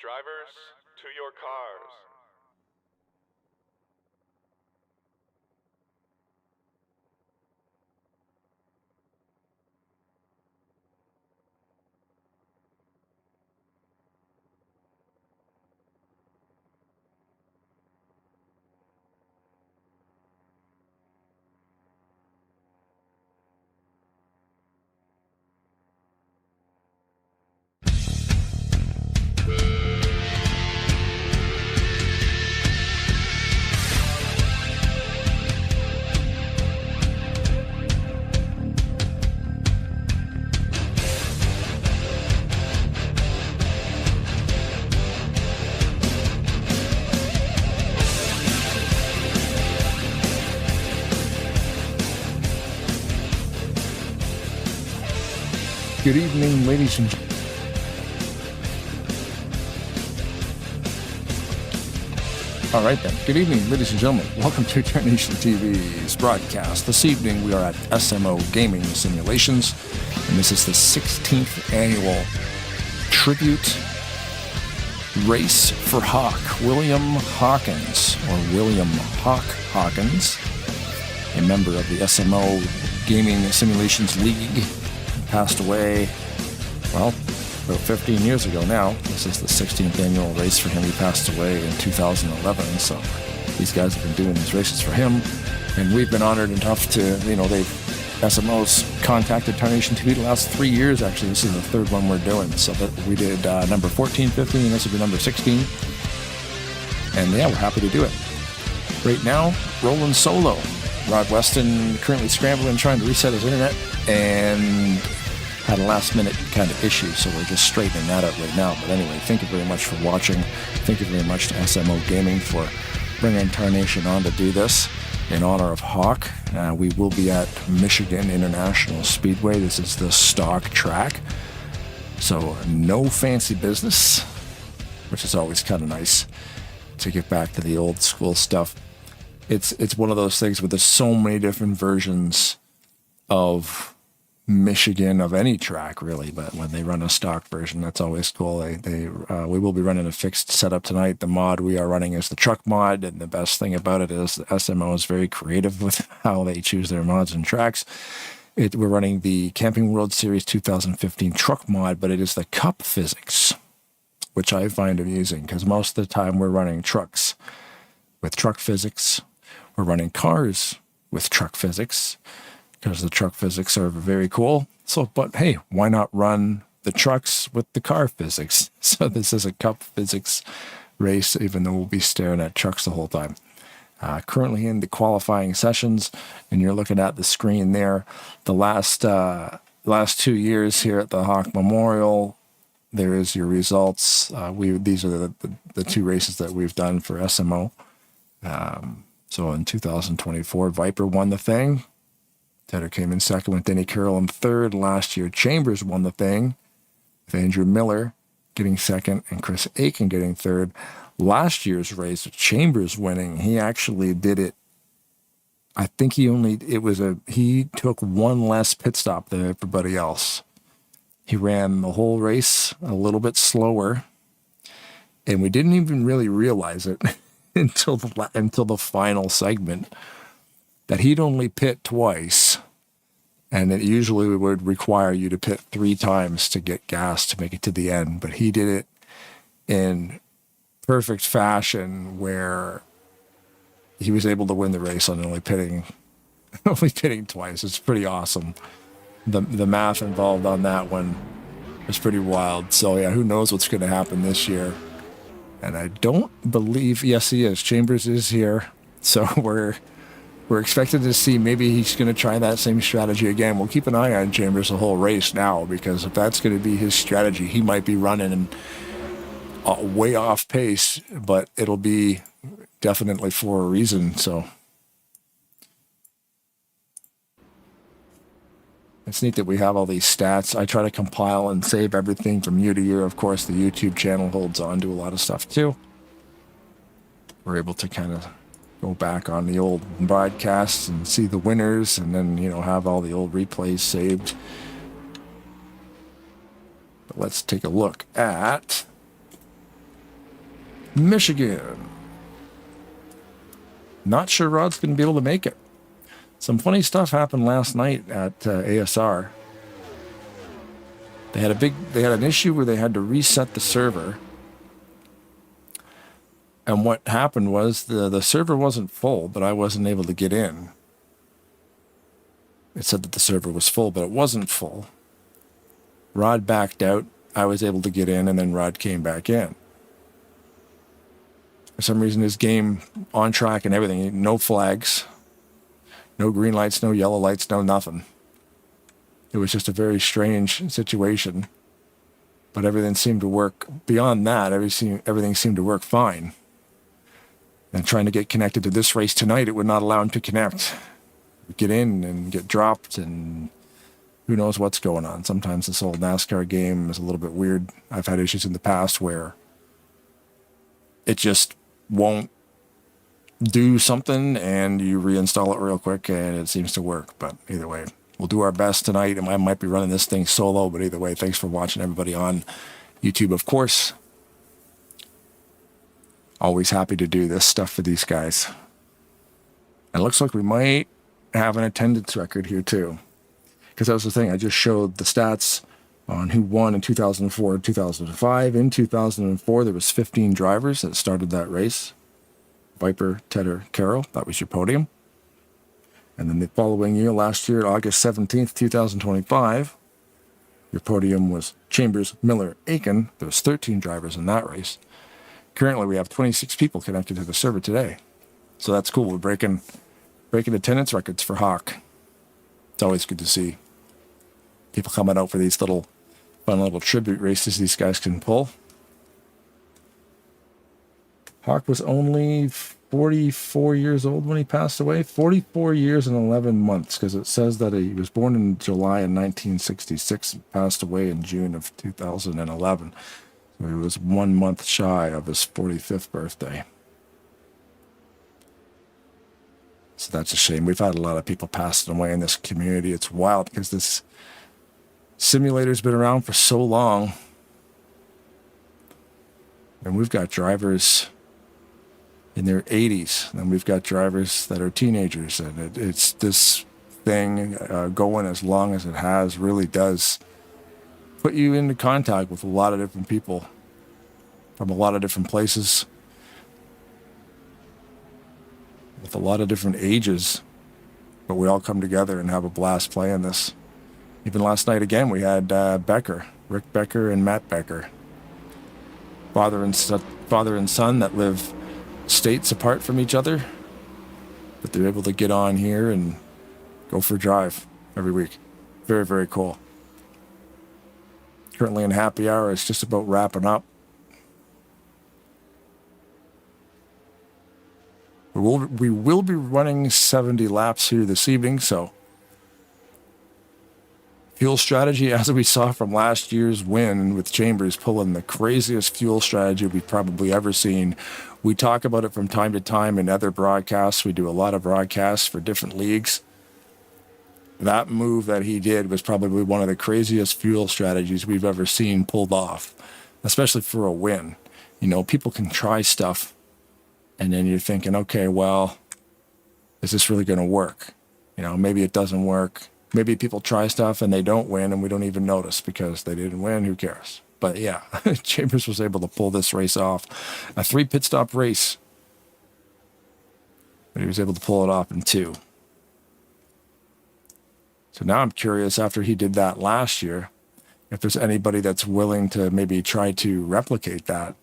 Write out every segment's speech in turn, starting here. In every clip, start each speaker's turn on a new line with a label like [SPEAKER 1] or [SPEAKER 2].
[SPEAKER 1] Drivers, to your cars.
[SPEAKER 2] Good evening, ladies and gentlemen. All right then. Good evening, ladies and gentlemen. Welcome to Tarnation TV's broadcast. This evening we are at SMO Gaming Simulations, and this is the 16th annual tribute race for Hawk. William Hawkins, or William Hawkins, a member of the SMO Gaming Simulations League, passed away, well, about 15 years ago now. This is the 16th annual race for him. He passed away in 2011, so these guys have been doing these races for him, and we've been honored enough to, SMO's contacted Tarnation TV the last 3 years, actually. This is the third one we're doing, so that we did number 14, 15, and this will be number 16, and yeah, we're happy to do it. Right now, rolling solo. Rod Weston currently scrambling, trying to reset his internet, and had a last-minute kind of issue, so we're just straightening that out right now. But anyway, thank you very much for watching. Thank you very much to SMO Gaming for bringing Tarnation on to do this in honor of Hawk. We will be at Michigan International Speedway. This is the stock track, so no fancy business, which is always kind of nice to get back to the old school stuff. It's one of those things where there's so many different versions of Michigan, of any track really, but when they run a stock version, that's always cool. We will be running a fixed setup tonight. The mod we are running is the truck mod, and the best thing about it is the SMO is very creative with how they choose their mods and tracks. We're running the Camping World Series 2015 truck mod, but it is the cup physics, which I find amusing because most of the time we're running trucks with truck physics. We're running cars with truck physics, because the truck physics are very cool. So, but hey, why not run the trucks with the car physics? So this is a cup physics race, even though we'll be staring at trucks the whole time. Currently in the qualifying sessions, and you're looking at the screen there, the last 2 years here at the Hawk Memorial, there is your results. These are the two races that we've done for SMO. So in 2024, Viper won the thing. Tedder came in second with Denny Carroll in third. Last year, Chambers won the thing, with Andrew Miller getting second and Chris Aiken getting third. Last year's race, Chambers winning, he actually did it. I think he took one less pit stop than everybody else. He ran the whole race a little bit slower, and we didn't even really realize it until the final segment, that he'd only pit twice, and it usually would require you to pit 3 times to get gas to make it to the end. But he did it in perfect fashion, where he was able to win the race on only pitting twice. It's pretty awesome. The math involved on that one is pretty wild. So yeah, who knows what's going to happen this year? And I don't believe, yes, he is. Chambers is here, so we're expected to see, maybe he's going to try that same strategy again. We'll keep an eye on Chambers the whole race now, because if that's going to be his strategy, he might be running way off pace, but it'll be definitely for a reason. So it's neat that we have all these stats. I try to compile and save everything from year to year. Of course, the YouTube channel holds on to a lot of stuff too. We're able to kind of go back on the old broadcasts and see the winners, and then, have all the old replays saved. But let's take a look at Michigan. Not sure Rod's going to be able to make it. Some funny stuff happened last night at ASR. They had an issue where they had to reset the server. And what happened was the server wasn't full, but I wasn't able to get in. It said that the server was full, but it wasn't full. Rod backed out. I was able to get in, and then Rod came back in. For some reason, his game on track and everything. No flags. No green lights, no yellow lights, no nothing. It was just a very strange situation. But everything seemed to work. Beyond that, everything seemed to work fine. And trying to get connected to this race tonight, it would not allow him to connect. Get in and get dropped, and who knows what's going on. Sometimes this old NASCAR game is a little bit weird. I've had issues in the past where it just won't do something, and you reinstall it real quick, and it seems to work. But either way, we'll do our best tonight, and I might be running this thing solo, but either way, thanks for watching, everybody on YouTube, of course. Always happy to do this stuff for these guys. It looks like we might have an attendance record here too, because that was the thing. I just showed the stats on who won in 2004 and 2005. In 2004, there was 15 drivers that started that race. Viper, Tedder, Carroll, that was your podium. And then the following year, last year, August 17th, 2025, your podium was Chambers, Miller, Aiken. There was 13 drivers in that race. Currently, we have 26 people connected to the server today. So that's cool. We're breaking attendance records for Hawk. It's always good to see people coming out for these fun little tribute races these guys can pull. Hawk was only 44 years old when he passed away. 44 years and 11 months, because it says that he was born in July in 1966 and passed away in June of 2011. So he was 1 month shy of his 45th birthday. So that's a shame. We've had a lot of people passing away in this community. It's wild because this simulator's been around for so long. And we've got drivers in their 80s. And we've got drivers that are teenagers. And it's this thing going as long as it has really does put you into contact with a lot of different people from a lot of different places, with a lot of different ages, but we all come together and have a blast playing this. Even last night again, we had Rick Becker and Matt Becker, father and son that live states apart from each other, but they're able to get on here and go for a drive every week. Very, very cool. Currently in happy hour, it's just about wrapping up. We will be running 70 laps here this evening, so fuel strategy, as we saw from last year's win with Chambers pulling the craziest fuel strategy we've probably ever seen. We talk about it from time to time in other broadcasts. We do a lot of broadcasts for different leagues. That move that he did was probably one of the craziest fuel strategies we've ever seen pulled off, especially for a win. You know, people can try stuff, and then you're thinking, okay, well, is this really going to work? You know, maybe it doesn't work. Maybe people try stuff and they don't win, and we don't even notice because they didn't win. Who cares? But yeah, Chambers was able to pull this race off. A 3 pit stop race, but he was able to pull it off in 2. So now I'm curious, after he did that last year, if there's anybody that's willing to maybe try to replicate that.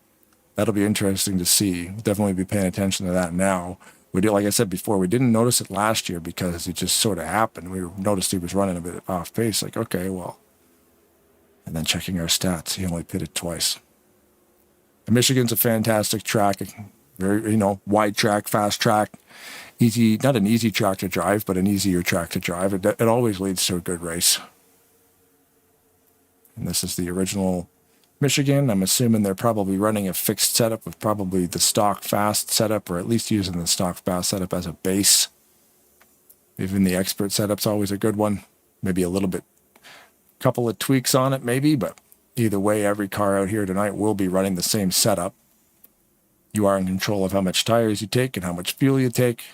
[SPEAKER 2] That'll be interesting to see. We'll definitely be paying attention to that now. We did, like I said before, we didn't notice it last year because it just sort of happened. We noticed he was running a bit off pace. Like, okay, well. And then checking our stats, he only pitted twice. And Michigan's a fantastic track. Very, wide track, fast track. Easy, not an easy track to drive, but an easier track to drive. It always leads to a good race. And this is the original Michigan. I'm assuming they're probably running a fixed setup with probably the stock fast setup, or at least using the stock fast setup as a base. Even the expert setup's always a good one. Maybe a little bit, couple of tweaks on it maybe, but either way, every car out here tonight will be running the same setup. You are in control of how much tires you take and how much fuel you take.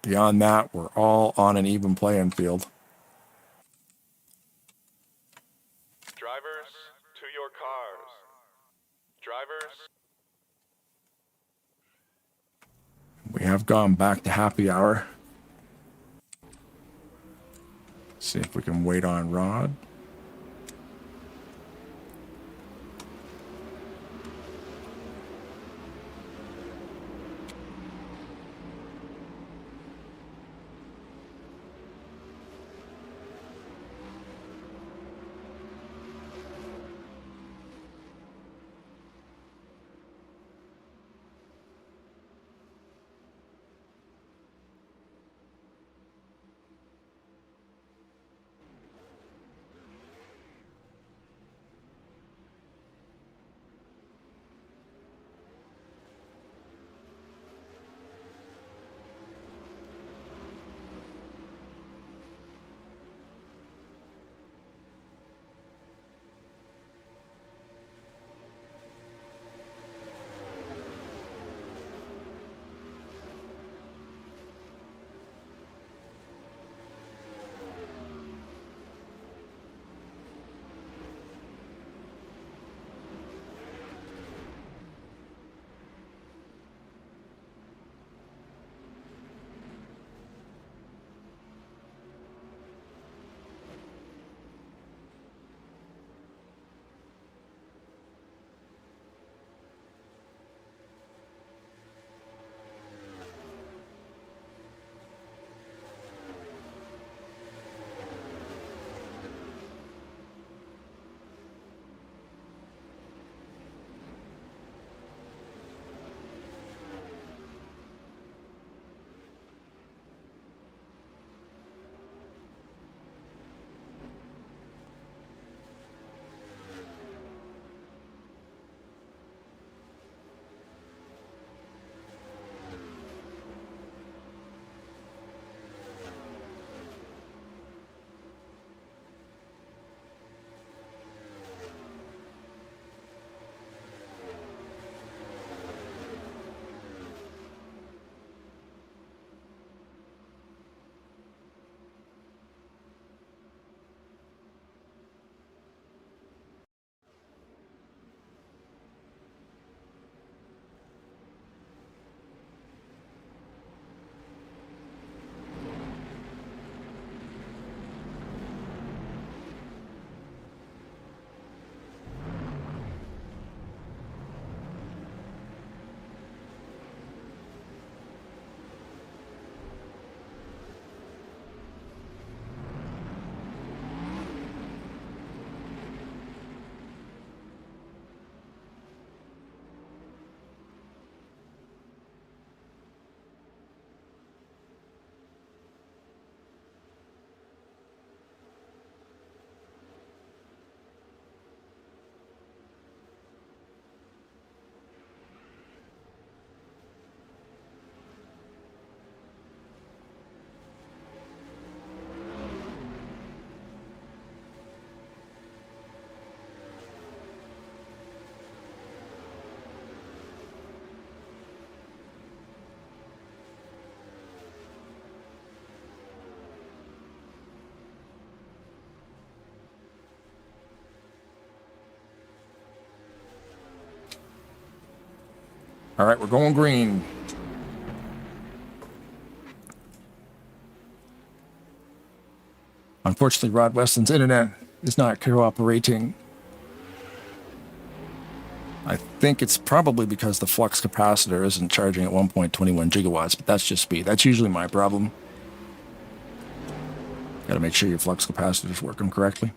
[SPEAKER 2] Beyond that, we're all on an even playing field.
[SPEAKER 1] Drivers, to your cars. Drivers.
[SPEAKER 2] We have gone back to happy hour. See if we can wait on Rod. All right, we're going green. Unfortunately, Rod Weston's internet is not cooperating. I think it's probably because the flux capacitor isn't charging at 1.21 gigawatts, but that's just me. That's usually my problem. Got to make sure your flux capacitor is working correctly.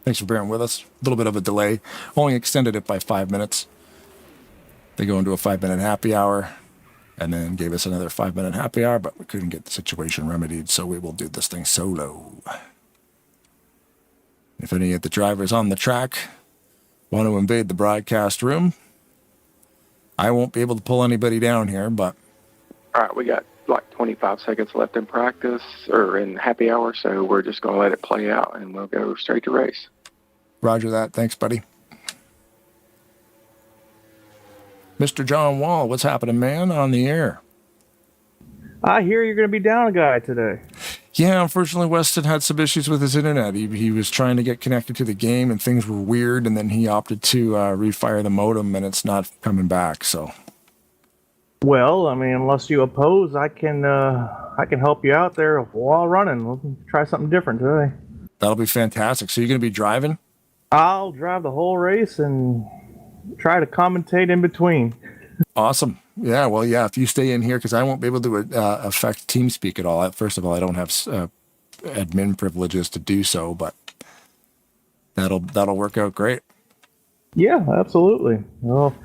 [SPEAKER 2] Thanks for bearing with us. A little bit of a delay. Only extended it by 5 minutes. They go into a 5-minute happy hour and then gave us another 5-minute happy hour, but we couldn't get the situation remedied, so we will do this thing solo. If any of the drivers on the track want to invade the broadcast room, I won't be able to pull anybody down here, but...
[SPEAKER 3] All right, we got like 25 seconds left in practice, or in happy hour, so we're just going to let it play out, and we'll go straight to race.
[SPEAKER 2] Roger that. Thanks, buddy. Mr. John Wall, what's happening, man? On the air.
[SPEAKER 4] I hear you're going to be down a guy today.
[SPEAKER 2] Yeah, unfortunately, Weston had some issues with his internet. He was trying to get connected to the game, and things were weird, and then he opted to refire the modem, and it's not coming back, so...
[SPEAKER 4] Well, I mean, unless you oppose, I can help you out there while running. We'll try something different today.
[SPEAKER 2] That'll be fantastic. So you're going to be driving?
[SPEAKER 4] I'll drive the whole race and try to commentate in between.
[SPEAKER 2] Awesome. Yeah, well, yeah, if you stay in here, because I won't be able to affect TeamSpeak at all. First of all, I don't have admin privileges to do so, but that'll work out great.
[SPEAKER 4] Yeah, absolutely. Well,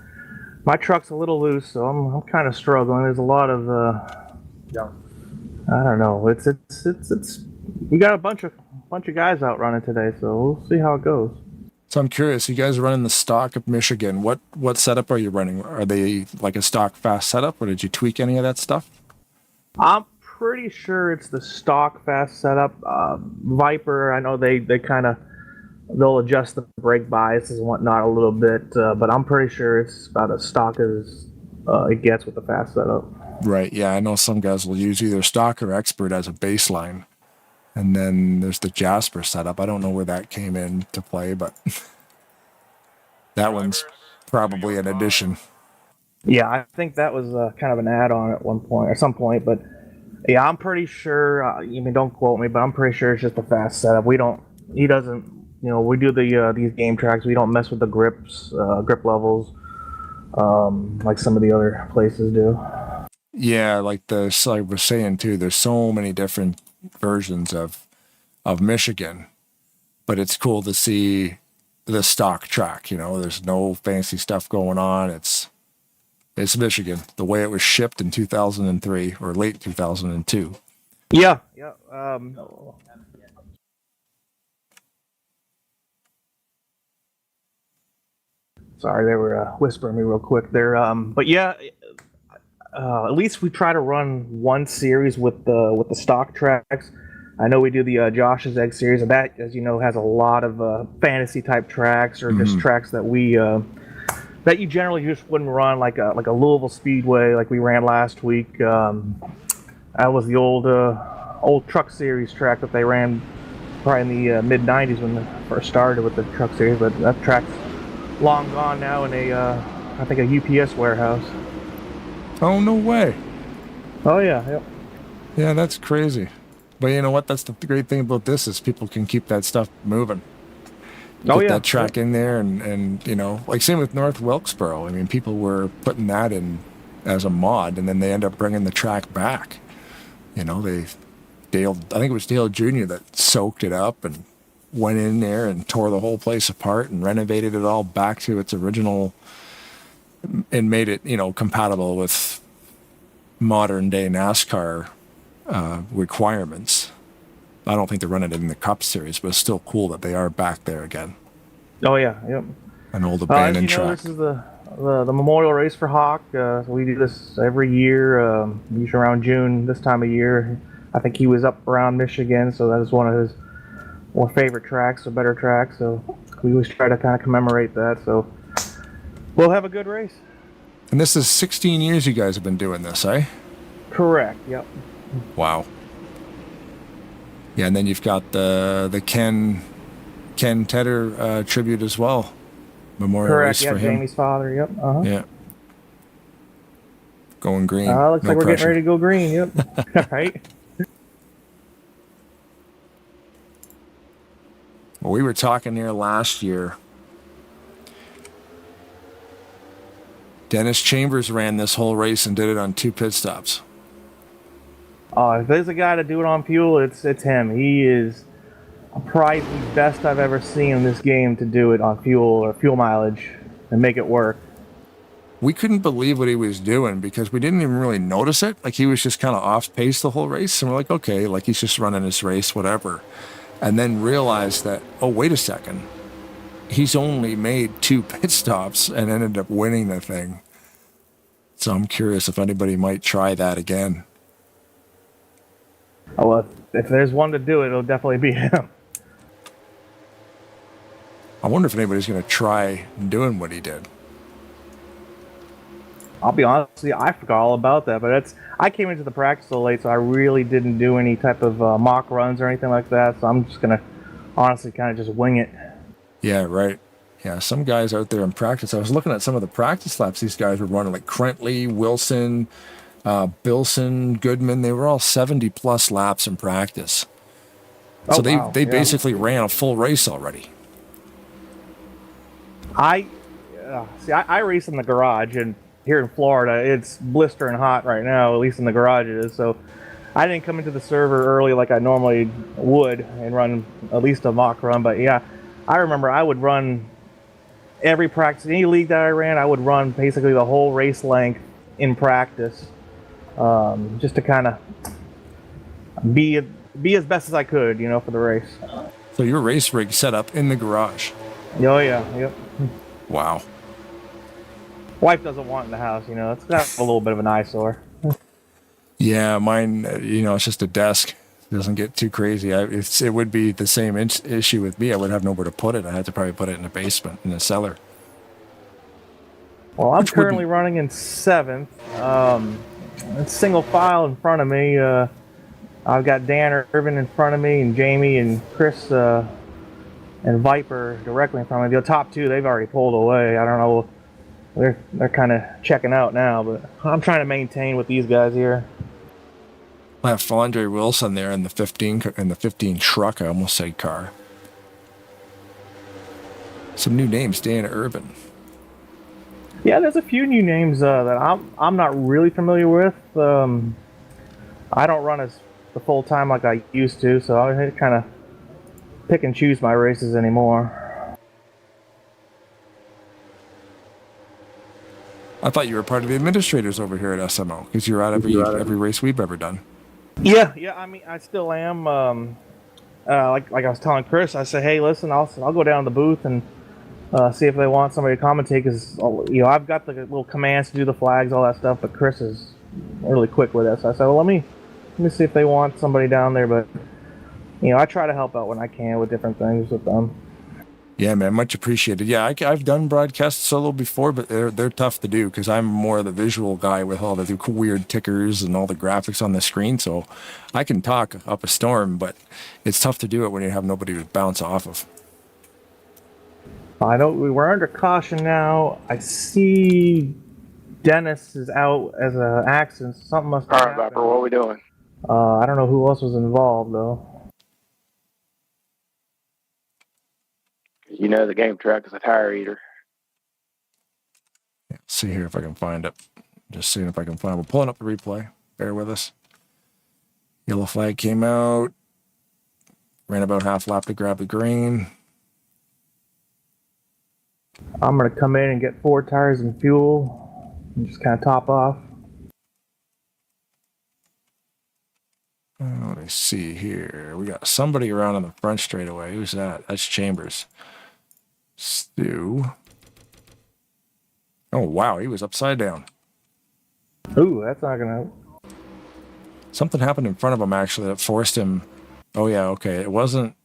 [SPEAKER 4] my truck's a little loose, so I'm kind of struggling. There's a lot of I don't know. It's we got a bunch of guys out running today, so we'll see how it goes.
[SPEAKER 2] So I'm curious, you guys are running the stock of Michigan. What setup are you running? Are they like a stock fast setup, or did you tweak any of that stuff?
[SPEAKER 4] I'm pretty sure it's the stock fast setup. Viper, I know they'll adjust the brake biases and whatnot a little bit, but I'm pretty sure it's about as stock as it gets with the fast setup.
[SPEAKER 2] Right, yeah, I know some guys will use either stock or expert as a baseline. And then there's the Jasper setup. I don't know where that came into play, but that one's probably an addition.
[SPEAKER 4] Yeah, I think that was kind of an add-on at one point or some point, but yeah, I'm pretty sure. Don't quote me, but I'm pretty sure it's just a fast setup. We doesn't. We do these game tracks. We don't mess with the grip levels, like some of the other places do.
[SPEAKER 2] Yeah, like I was saying too, there's so many different versions of Michigan, but it's cool to see the stock track. There's no fancy stuff going on. It's Michigan, the way it was shipped in 2003 or late 2002.
[SPEAKER 4] Yeah. Sorry, they were whispering me real quick there. But yeah, at least we try to run one series with the stock tracks. I know we do the Josh's Egg series, and that, as you know, has a lot of fantasy type tracks, or just tracks that we that you generally just wouldn't run, like a Louisville Speedway, like we ran last week. That was the old truck series track that they ran probably in the mid '90s when they first started with the truck series, but that track's long gone now in I think a UPS warehouse.
[SPEAKER 2] Oh, no way.
[SPEAKER 4] Oh yeah, yep.
[SPEAKER 2] Yeah, that's crazy. But you know what? That's the great thing about this is people can keep that stuff moving. Put that track in there, and like same with North Wilkesboro. I mean, people were putting that in as a mod, and then they end up bringing the track back. I think it was Dale Jr. that soaked it up and went in there and tore the whole place apart and renovated it all back to its original and made it, compatible with modern day NASCAR requirements. I don't think they're running it in the Cup Series, but it's still cool that they are back there again.
[SPEAKER 4] Oh yeah, yep.
[SPEAKER 2] An old abandoned track.
[SPEAKER 4] This is the memorial race for Hawk. We do this every year, usually around June this time of year. I think he was up around Michigan, so that is one of his more favorite tracks, or better tracks. So we always try to kind of commemorate that. So we'll have a good race.
[SPEAKER 2] And this is 16 years you guys have been doing this, eh?
[SPEAKER 4] Correct. Yep.
[SPEAKER 2] Wow. Yeah, and then you've got the Ken Tedder tribute as well. Memorial race for him.
[SPEAKER 4] Jamie's father. Yep.
[SPEAKER 2] Yeah. Going green.
[SPEAKER 4] Looks like we're getting ready to go green. Yep. Right.
[SPEAKER 2] Well, we were talking here last year. Dennis Chambers ran this whole race and did it on 2 pit stops.
[SPEAKER 4] If there's a guy to do it on fuel, it's him. He is probably the best I've ever seen in this game to do it on fuel or fuel mileage and make it work.
[SPEAKER 2] We couldn't believe what he was doing because we didn't even really notice it. Like, he was just kind of off pace the whole race. And we're like, okay, like he's just running his race, whatever. And then realized that, oh, wait a second. He's only made 2 pit stops and ended up winning the thing. So I'm curious if anybody might try that again.
[SPEAKER 4] Oh, well, if there's one to do it, it'll definitely be him.
[SPEAKER 2] I wonder if anybody's going to try doing what he did.
[SPEAKER 4] I'll be honest with you, I forgot all about that. But I came into the practice a little late, so I really didn't do any type of mock runs or anything like that. So I'm just gonna honestly kind of just wing it.
[SPEAKER 2] Yeah, right. Yeah, some guys out there in practice. I was looking at some of the practice laps these guys were running, like Crentley, Wilson, Bilson, Goodman. They were all 70+ laps in practice.
[SPEAKER 4] Oh,
[SPEAKER 2] So
[SPEAKER 4] wow.
[SPEAKER 2] they
[SPEAKER 4] Yeah.
[SPEAKER 2] basically ran a full race already.
[SPEAKER 4] I race in the garage, and here in Florida, it's blistering hot right now. At least in the garage it is. So I didn't come into the server early like I normally would and run at least a mock run. But yeah, I remember I would run every practice, any league that I ran, I would run basically the whole race length in practice, just to kind of be as best as I could, for the race.
[SPEAKER 2] So your race rig set up in the garage.
[SPEAKER 4] Oh yeah, yep.
[SPEAKER 2] Wow.
[SPEAKER 4] Wife doesn't want it in the house, It's got a little bit of an eyesore.
[SPEAKER 2] Yeah, mine, it's just a desk. It doesn't get too crazy. It would be the same issue with me. I would have nowhere to put it. I had to probably put it in the basement, in the cellar.
[SPEAKER 4] Well, I'm currently running in 7th. It's single file in front of me. I've got Dan Irvin in front of me, and Jamie and Chris and Viper directly in front of me. The top 2, they've already pulled away. I don't know. They're kind of checking out now, but I'm trying to maintain with these guys here.
[SPEAKER 2] I have Fondre Wilson there in the 15 truck. I almost said car. Some new names, Dan Urban.
[SPEAKER 4] Yeah, there's a few new names that I'm not really familiar with. I don't run as the full time like I used to, so I kind of pick and choose my races anymore.
[SPEAKER 2] I thought you were part of the administrators over here at SMO because you're at every race we've ever done.
[SPEAKER 4] Yeah. I mean, I still am. Like I was telling Chris, I said, hey, listen, I'll go down to the booth and see if they want somebody to commentate, because I've got the little commands to do the flags, all that stuff, but Chris is really quick with it. So I said, well, let me see if they want somebody down there. But I try to help out when I can with different things with them.
[SPEAKER 2] Yeah, man, much appreciated. Yeah, I've done broadcasts solo before, but they're tough to do because I'm more the visual guy with all the weird tickers and all the graphics on the screen. So I can talk up a storm, but it's tough to do it when you have nobody to bounce off of.
[SPEAKER 4] I know we're under caution now. I see Dennis is out as an accident. Something must have happened.
[SPEAKER 3] All right, Viper, what are we doing?
[SPEAKER 4] I don't know who else was involved, though.
[SPEAKER 3] The game track is a tire eater.
[SPEAKER 2] Yeah, see here if I can find it. Just seeing if I can find it. We're pulling up the replay. Bear with us. Yellow flag came out. Ran about half lap to grab the green.
[SPEAKER 4] I'm going to come in and get 4 tires and fuel and just kind of top off.
[SPEAKER 2] Let me see here. We got somebody around on the front straightaway. Who's that? That's Chambers. Stu. Oh, wow. He was upside down.
[SPEAKER 4] Ooh, that's not going to...
[SPEAKER 2] Something happened in front of him, actually, that forced him... Oh, yeah, okay. It wasn't...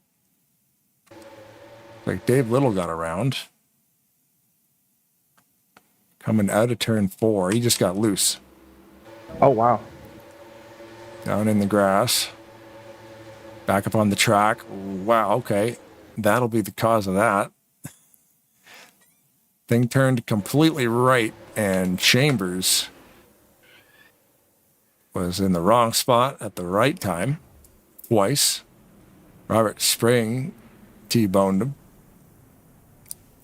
[SPEAKER 2] Like, Dave Little got around. Coming out of turn 4. He just got loose.
[SPEAKER 4] Oh, wow.
[SPEAKER 2] Down in the grass. Back up on the track. Wow, okay. That'll be the cause of that. Thing turned completely right, and Chambers was in the wrong spot at the right time. Twice. Robert Spring T-boned him.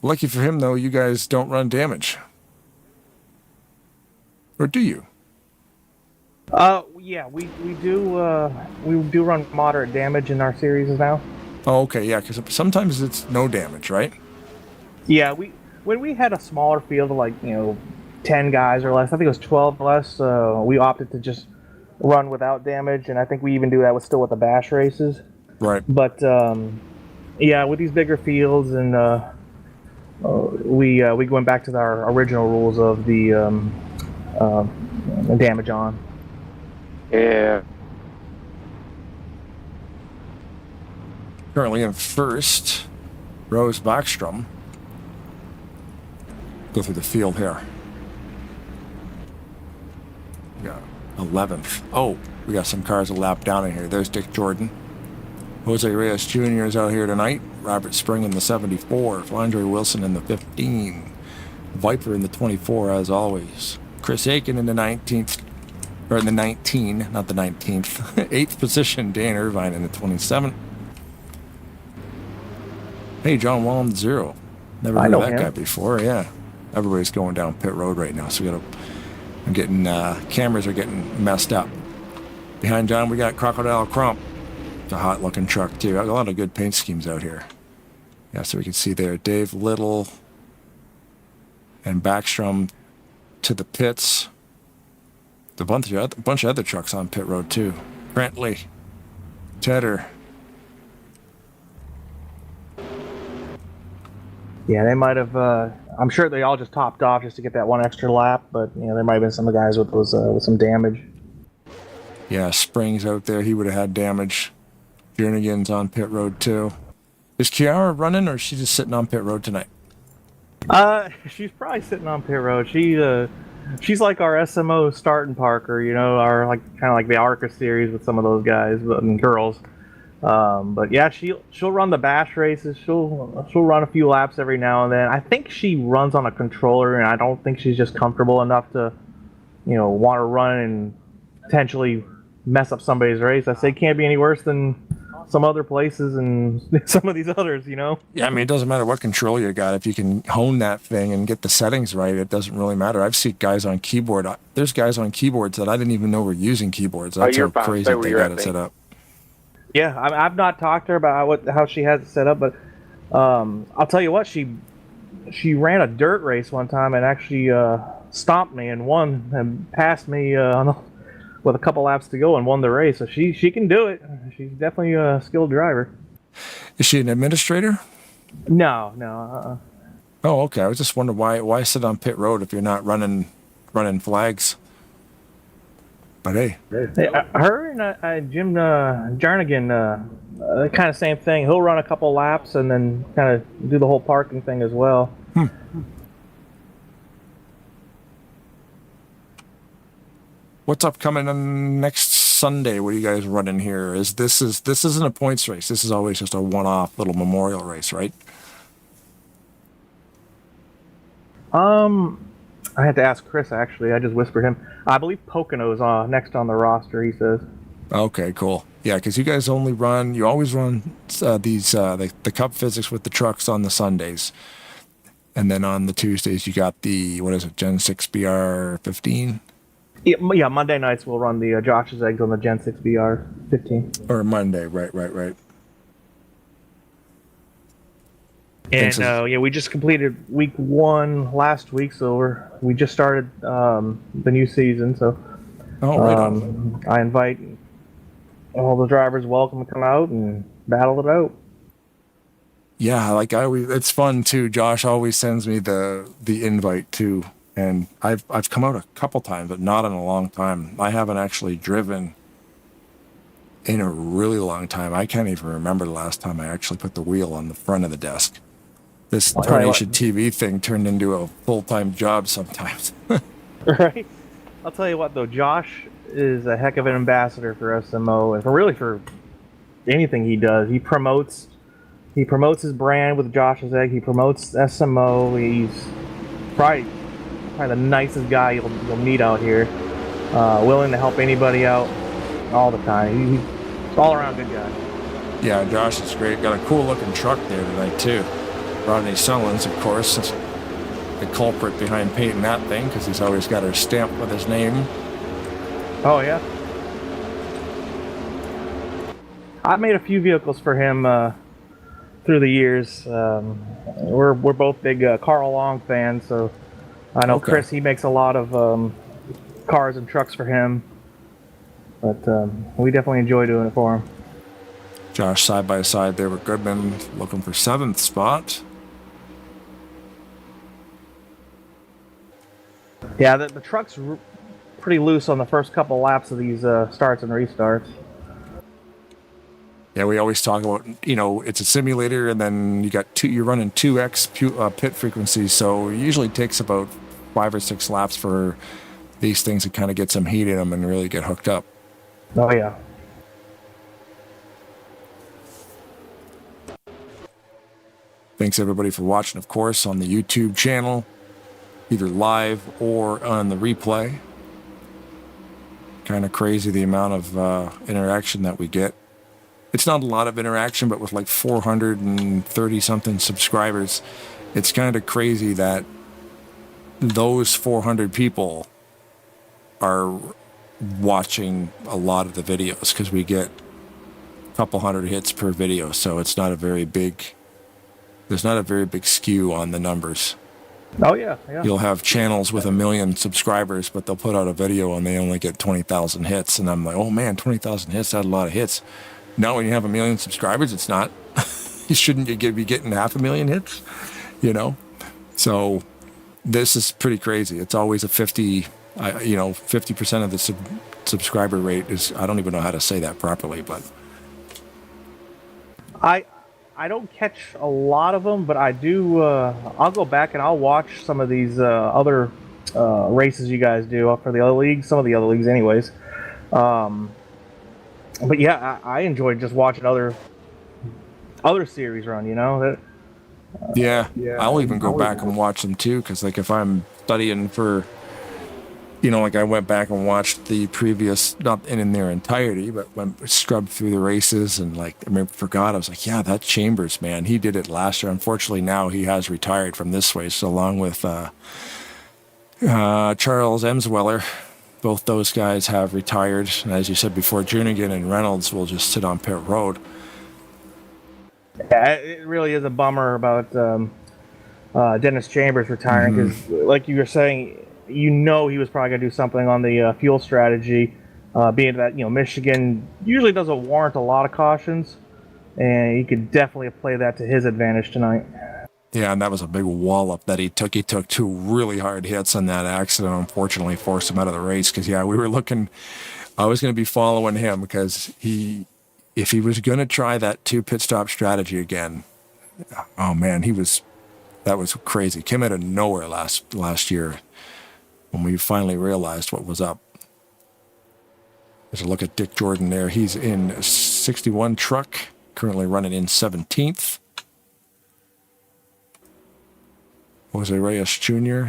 [SPEAKER 2] Lucky for him, though, you guys don't run damage. Or do you?
[SPEAKER 4] Yeah, we do run moderate damage in our series now.
[SPEAKER 2] Oh, okay, yeah, because sometimes it's no damage, right?
[SPEAKER 4] Yeah, when we had a smaller field of 10 guys or less, I think it was 12 or less, we opted to just run without damage, and I think we even do that with the bash races.
[SPEAKER 2] Right.
[SPEAKER 4] But yeah, with these bigger fields, and we went back to our original rules of the damage on.
[SPEAKER 3] Yeah.
[SPEAKER 2] Currently in first, Rose Backstrom. Go through the field here. Yeah, 11th. Oh, we got some cars a lap down in here. There's Dick Jordan. Jose Reyes Jr. is out here tonight. Robert Spring in the 74. Flandre Wilson in the 15. Viper in the 24, as always. Chris Aiken in the 19th. Or in the 19, not the 19th. 8th position, Dan Irvine in the 27th. Hey, John Wallen, 0. Never heard of that guy before, yeah. Everybody's going down pit road right now, so I'm getting, cameras are getting messed up. Behind John, we got Crocodile Crump. It's a hot looking truck, too. A lot of good paint schemes out here. Yeah, so we can see there Dave Little and Backstrom to the pits. A bunch of other trucks on pit road, too. Brentley, Tedder.
[SPEAKER 4] Yeah, they might have. I'm sure they all just topped off just to get that one extra lap, but there might have been some of the guys with some damage.
[SPEAKER 2] Yeah, Springs out there. He would have had damage. Jernigan's on pit road too. Is Kiara running, or is she just sitting on pit road tonight?
[SPEAKER 4] She's probably sitting on pit road. She's like our SMO starting Parker. Our kind of like the ARCA series with some of those guys and girls. But yeah, she'll run the bash races. She'll run a few laps every now and then. I think she runs on a controller, and I don't think she's just comfortable enough to, want to run and potentially mess up somebody's race. I say it can't be any worse than some other places and some of these others.
[SPEAKER 2] Yeah, I mean, it doesn't matter what control you got. If you can hone that thing and get the settings right, it doesn't really matter. I've seen guys on keyboard. There's guys on keyboards that I didn't even know were using keyboards. That's how crazy they got it set up.
[SPEAKER 4] Yeah, I've not talked to her about how she has it set up, but I'll tell you what, she ran a dirt race one time and actually stomped me and won and passed me with a couple laps to go and won the race. So she can do it. She's definitely a skilled driver.
[SPEAKER 2] Is she an administrator?
[SPEAKER 4] No.
[SPEAKER 2] Oh, okay. I was just wondering why sit on pit road if you're not running flags. But hey,
[SPEAKER 4] her and Jim Jernigan, kind of same thing. He'll run a couple laps and then kind of do the whole parking thing as well.
[SPEAKER 2] What's upcoming on next Sunday? What are you guys running here? This isn't a points race. This is always just a one-off little memorial race, right?
[SPEAKER 4] I had to ask Chris, actually. I just whispered him. I believe Pocono's next on the roster, he says.
[SPEAKER 2] Okay, cool. Yeah, because you guys always run the Cup Physics with the trucks on the Sundays. And then on the Tuesdays, you got the, Gen 6 BR 15?
[SPEAKER 4] Yeah, Monday nights we'll run the Josh's Eggs on the Gen 6 BR 15.
[SPEAKER 2] Or Monday, right.
[SPEAKER 4] And we just completed week 1 last week, so we just started the new season. So,
[SPEAKER 2] right on.
[SPEAKER 4] I invite all the drivers welcome to come out and battle it out.
[SPEAKER 2] Yeah, it's fun too. Josh always sends me the invite too, and I've come out a couple times, but not in a long time. I haven't actually driven in a really long time. I can't even remember the last time I actually put the wheel on the front of the desk. This Tarnation TV thing turned into a full-time job sometimes.
[SPEAKER 4] Right? I'll tell you what, though, Josh is a heck of an ambassador for SMO, and for anything he does. He promotes his brand with Josh's Egg. He promotes SMO. He's probably the nicest guy you'll meet out here. Willing to help anybody out all the time. He's an all-around good guy.
[SPEAKER 2] Yeah, Josh is great. Got a cool-looking truck there tonight, too. Rodney Sullins, of course, is the culprit behind painting that thing, because he's always got her stamp with his name.
[SPEAKER 4] Oh, yeah. I've made a few vehicles for him through the years. We're both big Carl Long fans, so I know Chris, he makes a lot of cars and trucks for him. But we definitely enjoy doing it for him.
[SPEAKER 2] Josh side by side there with Goodman, looking for 7th spot.
[SPEAKER 4] Yeah, the truck's pretty loose on the first couple laps of these starts and restarts.
[SPEAKER 2] Yeah, we always talk about, it's a simulator, and then you're running 2x pit frequencies, so it usually takes about 5 or 6 laps for these things and kind of get some heat in them and really get hooked up.
[SPEAKER 4] Oh yeah.
[SPEAKER 2] Thanks everybody for watching, of course, on the YouTube channel, either live or on the replay. Kind of crazy the amount of interaction that we get. It's not a lot of interaction, but with like 430 something subscribers, it's kind of crazy that those 400 people are watching a lot of the videos, because we get a couple hundred hits per video, so it's not a very big, there's not a very big skew on the numbers.
[SPEAKER 4] Oh yeah, yeah.
[SPEAKER 2] You'll have channels with 1 million subscribers, but they'll put out a video and they only get 20,000 hits, and I'm like, oh man, 20,000 hits, that's a lot of hits. Now when you have 1 million subscribers, it's not. You shouldn't be getting 500,000 hits, you know? So this is pretty crazy. It's always a 50% of the subscriber rate is, I don't even know how to say that properly, but
[SPEAKER 4] I don't catch a lot of them, but I do. I'll go back and I'll watch some of these other races you guys do for the other leagues, some of the other leagues, anyways. But yeah, I enjoy just watching other series run. You know that.
[SPEAKER 2] Yeah, I'll even go back and watch them too, because like if I'm studying for, you know, like I went back and watched the previous, not in their entirety, but went scrubbed through the races and like, I forgot. I was like, yeah, that Chambers, man, he did it last year. Unfortunately, now he has retired from this race, along with Charles Emsweller. Both those guys have retired. And as you said before, Jernigan and Reynolds will just sit on pit road.
[SPEAKER 4] Yeah, it really is a bummer about Dennis Chambers retiring, because, like you were saying, you know he was probably going to do something on the fuel strategy, being that, you know, Michigan usually doesn't warrant a lot of cautions, and he could definitely play that to his advantage tonight.
[SPEAKER 2] Yeah, and that was a big wallop that he took. He took 2 really hard hits on that accident, unfortunately forced him out of the race, because, yeah, we were looking, I was going to be following him, because if he was going to try that 2 pit stop strategy again, oh man, that was crazy. Came out of nowhere last year when we finally realized what was up. There's a look at Dick Jordan there. He's in a 61 truck, currently running in 17th. Jose Reyes Jr.,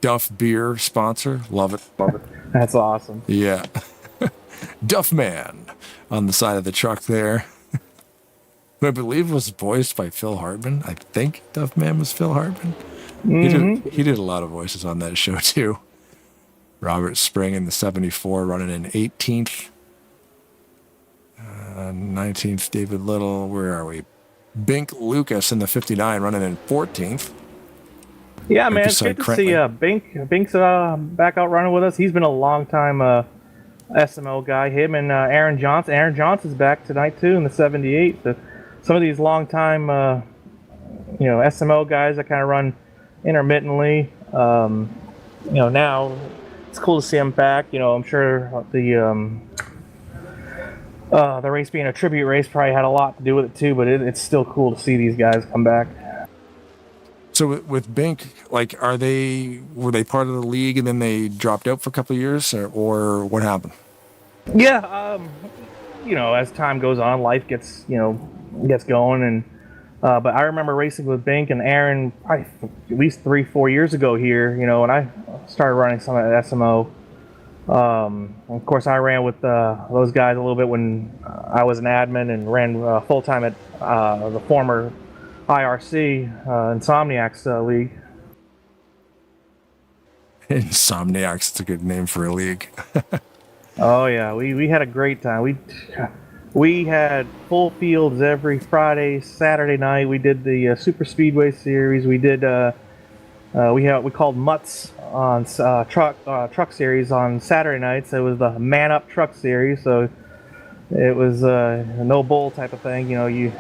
[SPEAKER 2] Duff Beer sponsor. Love it.
[SPEAKER 4] Love it. That's awesome.
[SPEAKER 2] Yeah. Duff Man on the side of the truck there. I believe it was voiced by Phil Hartman. I think Duff Man was Phil Hartman. He did a lot of voices on that show too. Robert Spring in the 74 running in 18th. 19th, David Little. Where are we? Bink Lucas in the 59 running in 14th.
[SPEAKER 4] Yeah, man, it's good to see Bink's back out running with us. He's been a long time SMO guy. Him and Aaron Johnson. Aaron Johnson's back tonight too in the 78. So some of these long time, SMO guys that kind of run intermittently. Now it's cool to see him back. You know, I'm sure the race being a tribute race probably had a lot to do with it too. But it's still cool to see these guys come back.
[SPEAKER 2] So with Bink, like, were they part of the league and then they dropped out for a couple of years, or what happened?
[SPEAKER 4] Yeah, as time goes on, life gets going, and but I remember racing with Bink and Aaron probably at least 3-4 years ago here. You know, when I started running some at SMO. Of course, I ran with those guys a little bit when I was an admin and ran full time at the former IRC Insomniacs League.
[SPEAKER 2] Insomniacs, it's a good name for a league.
[SPEAKER 4] Oh yeah, we had a great time. We had full fields every Friday, Saturday night. We did the Super Speedway series. We did we called Mutts on truck series on Saturday nights. It was the Man Up Truck series, so it was a no bull type of thing. You know, you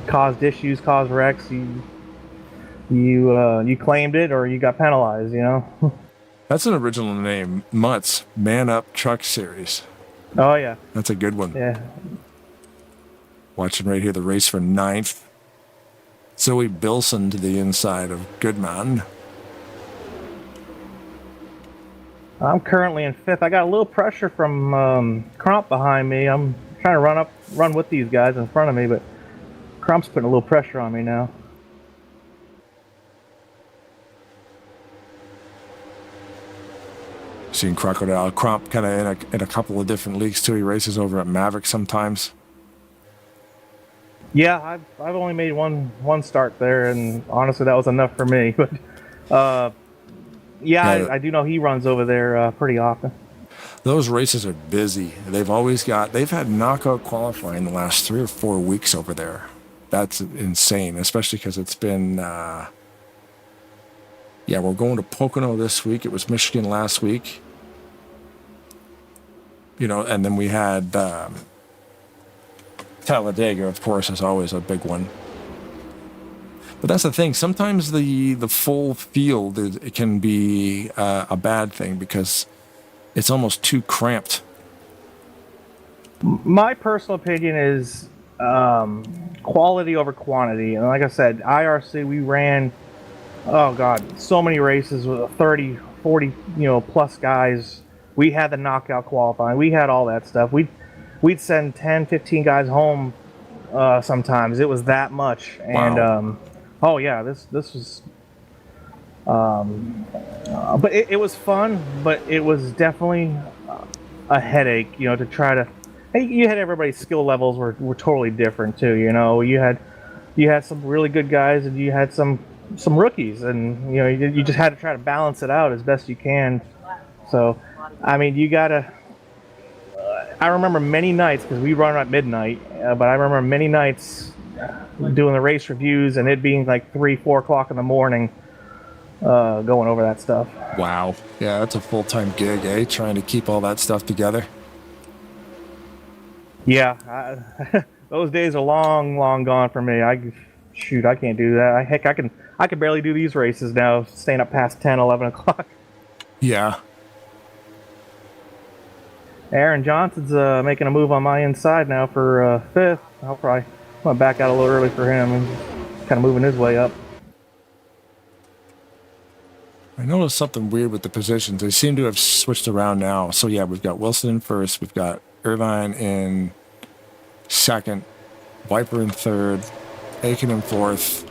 [SPEAKER 4] caused issues, caused wrecks. You claimed it or you got penalized. You know.
[SPEAKER 2] That's an original name, Mutts Man Up Truck Series.
[SPEAKER 4] Oh yeah,
[SPEAKER 2] that's a good one.
[SPEAKER 4] Yeah.
[SPEAKER 2] Watching right here the race for 9th. Zoe Bilson to the inside of Goodman.
[SPEAKER 4] I'm currently in 5th. I got a little pressure from Crump behind me. I'm trying to run with these guys in front of me, but Crump's putting a little pressure on me now.
[SPEAKER 2] Seen Crocodile Crump kind of in a couple of different leagues too. He races over at Maverick sometimes.
[SPEAKER 4] Yeah, I've only made one start there, and honestly, that was enough for me. But yeah, I do know he runs over there pretty often.
[SPEAKER 2] Those races are busy. They've had knockout qualifying the last 3 or 4 weeks over there. That's insane, especially because it's been. We're going to Pocono this week. It was Michigan last week. And then we had Talladega, of course, is always a big one. But that's the thing. Sometimes the full field it can be a bad thing because it's almost too cramped.
[SPEAKER 4] My personal opinion is quality over quantity. And like I said, IRC, we ran, oh God, so many races with 30, 40, plus guys. We had the knockout qualifying. We had all that stuff. We'd send 10, 15 guys home sometimes. It was that much. And,
[SPEAKER 2] wow.
[SPEAKER 4] This was... but it was fun, but it was definitely a headache, to try to... You had everybody's skill levels were totally different, too, You had some really good guys, and you had some rookies, and, you just had to try to balance it out as best you can. So, I mean, you gotta... I remember many nights, because we run at midnight, but I remember many nights doing the race reviews, and it being like 3, 4 o'clock in the morning, going over that stuff.
[SPEAKER 2] Wow. Yeah, that's a full-time gig, Trying to keep all that stuff together.
[SPEAKER 4] Yeah, those days are long, long gone for me. I can't do that. I can barely do these races now, staying up past 10, 11 o'clock.
[SPEAKER 2] Yeah.
[SPEAKER 4] Aaron Johnson's making a move on my inside now for 5th. I'm gonna back out a little early for him and kind of moving his way up.
[SPEAKER 2] I noticed something weird with the positions. They seem to have switched around now. So yeah, we've got Wilson in 1st. We've got Irvine in 2nd. Viper in 3rd. Aiken in 4th.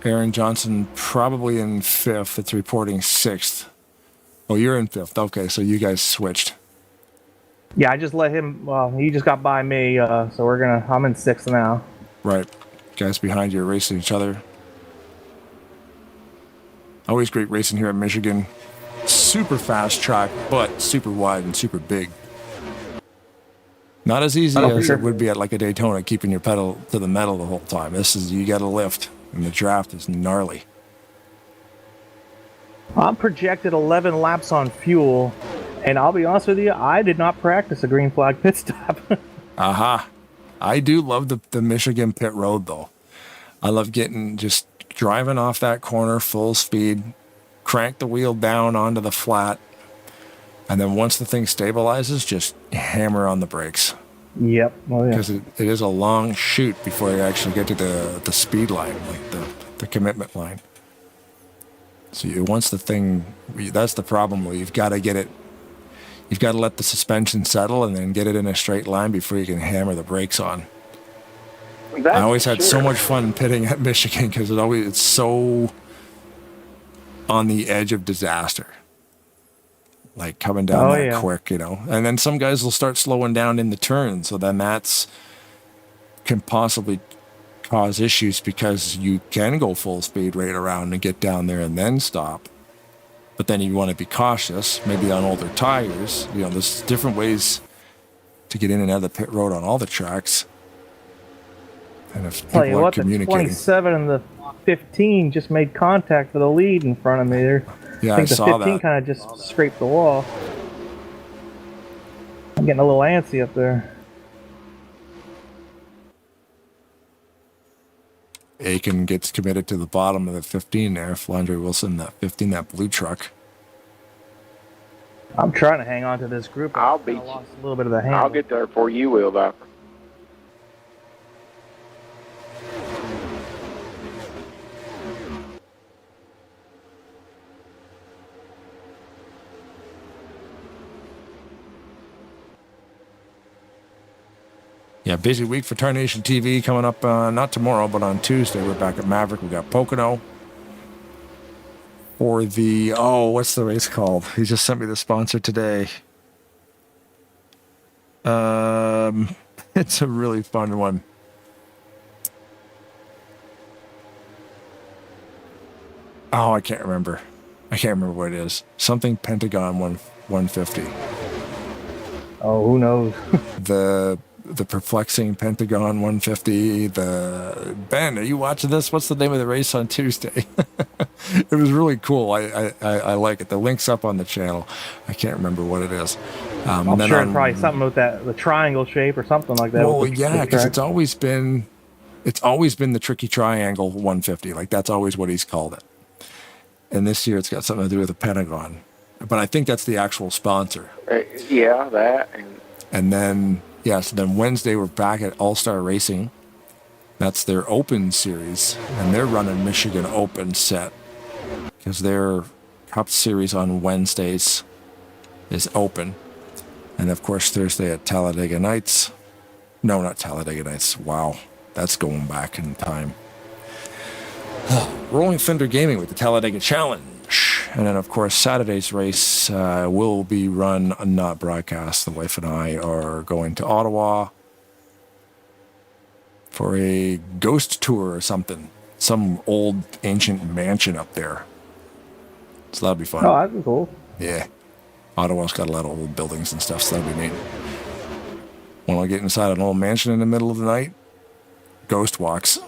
[SPEAKER 2] Aaron Johnson probably in 5th. It's reporting 6th. Oh, you're in 5th. Okay, so you guys switched.
[SPEAKER 4] Yeah, I just let him. Well, he just got by me, so I'm in 6th now.
[SPEAKER 2] Right, guys behind you are racing each other. Always great racing here at Michigan. Super fast track, but super wide and super big. Not as easy as it would be at like a Daytona, keeping your pedal to the metal the whole time. You got to lift, and the draft is gnarly.
[SPEAKER 4] I'm projected 11 laps on fuel, and I'll be honest with you, I did not practice a green flag pit stop.
[SPEAKER 2] Aha. I do love the Michigan pit road, though. I love just driving off that corner full speed, crank the wheel down onto the flat, and then once the thing stabilizes, just hammer on the brakes.
[SPEAKER 4] Yep. Oh, yeah.
[SPEAKER 2] Because it is a long shoot before you actually get to the speed line, like the commitment line. So once the thing, that's the problem where you've got to let the suspension settle and then get it in a straight line before you can hammer the brakes on. I always had so much fun pitting at Michigan because it's so on the edge of disaster. Like coming down quick, And then some guys will start slowing down in the turn, so then can possibly cause issues because you can go full speed right around and get down there and then stop. But then you want to be cautious, maybe on older tires. There's different ways to get in and out of the pit road on all the tracks. And if people aren't communicating.
[SPEAKER 4] The 27 and the 15 just made contact for the lead in front of me there.
[SPEAKER 2] Yeah,
[SPEAKER 4] I think
[SPEAKER 2] I saw that.
[SPEAKER 4] The 15 kind of just scraped the wall. I'm getting a little antsy up there.
[SPEAKER 2] Aiken gets committed to the bottom of the 15 there. Flandre Wilson, that 15, that blue truck.
[SPEAKER 4] I'm trying to hang on to this group.
[SPEAKER 3] I'll beat you.
[SPEAKER 4] Lost a little bit of the hand.
[SPEAKER 3] I'll get there before you will, though.
[SPEAKER 2] Yeah, busy week for Tarnation TV coming up, not tomorrow, but on Tuesday. We're back at Maverick. We got Pocono for the, what's the race called? He just sent me the sponsor today. It's a really fun one. Oh, I can't remember. I can't remember what it is. Something Pentagon 150.
[SPEAKER 4] Oh, who knows?
[SPEAKER 2] The perplexing Pentagon 150. Ben, are you watching this? What's the name of the race on Tuesday? It was really cool. I like it. The link's up on the channel. I can't remember what it is.
[SPEAKER 4] I'm sure it's probably something with the triangle shape or something like that.
[SPEAKER 2] Well, yeah, because it's always been the tricky triangle 150. Like that's always what he's called it. And this year it's got something to do with the Pentagon. But I think that's the actual sponsor.
[SPEAKER 3] Yeah, that.
[SPEAKER 2] And then, so then Wednesday we're back at All-Star Racing. That's their Open Series. And they're running Michigan Open set. Because their Cup Series on Wednesdays is open. And of course Thursday at Talladega Nights. No, not Talladega Nights. Wow. That's going back in time. Rolling Thunder Gaming with the Talladega Challenge. And then, of course, Saturday's race will be run, not broadcast. The wife and I are going to Ottawa for a ghost tour or something. Some old ancient mansion up there. So that'll be fun.
[SPEAKER 4] Oh, that'd be cool.
[SPEAKER 2] Yeah. Ottawa's got a lot of old buildings and stuff, so that'll be neat. Want to get inside an old mansion in the middle of the night? Ghost walks.